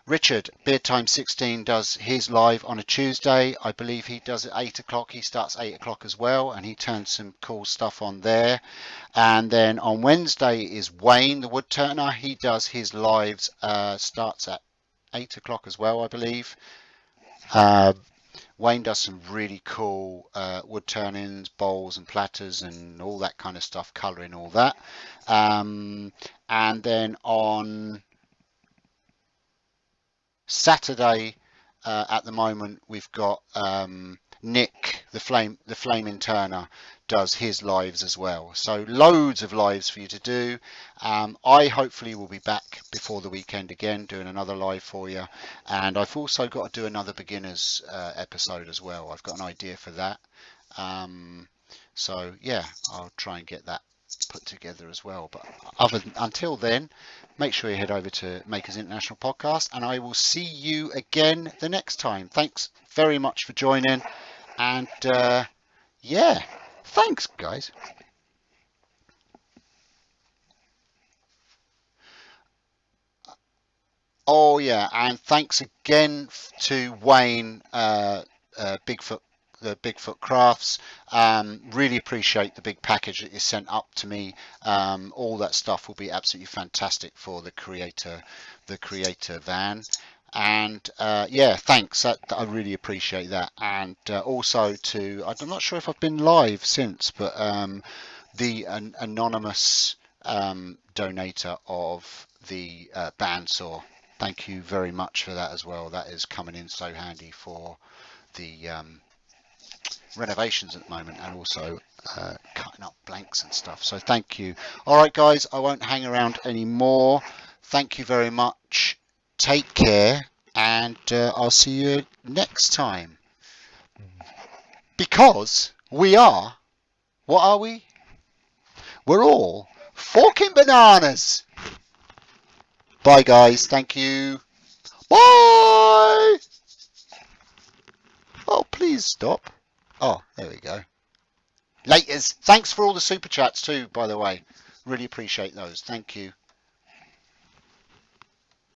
Richard, Beard Time 16, does his live on a Tuesday. I believe he does it 8 o'clock. He starts 8 o'clock as well, and he turns some cool stuff on there. And then on Wednesday is Wayne, the wood turner. He does his lives, starts at 8 o'clock as well, I believe. Wayne does some really cool wood turnings, bowls and platters and all that kind of stuff, colouring, all that. And then on Saturday, at the moment, we've got Nick, the Flaming Turner, does his lives as well. So loads of lives for you to do. I hopefully will be back before the weekend again, doing another live for you. And I've also got to do another beginners episode as well. I've got an idea for that. So yeah, I'll try and get that put together as well. But until then, make sure you head over to Makers International Podcast, and I will see you again the next time. Thanks very much for joining, and yeah, thanks guys. Oh yeah, and thanks again to Wayne, Bigfoot, the Bigfoot Crafts. Really appreciate the big package that you sent up to me. All that stuff will be absolutely fantastic for the creator van. And yeah, thanks. I really appreciate that. And also to, I'm not sure if I've been live since, but the anonymous donator of the bandsaw. Thank you very much for that as well. That is coming in so handy for the renovations at the moment, and also cutting up blanks and stuff. So thank you. All right, guys, I won't hang around anymore. Thank you very much. Take care, and I'll see you next time. Because we are, what are we? We're all forking bananas. Bye, guys. Thank you. Bye! Oh, please stop. Oh, there we go. Laters. Thanks for all the super chats too, by the way. Really appreciate those. Thank you.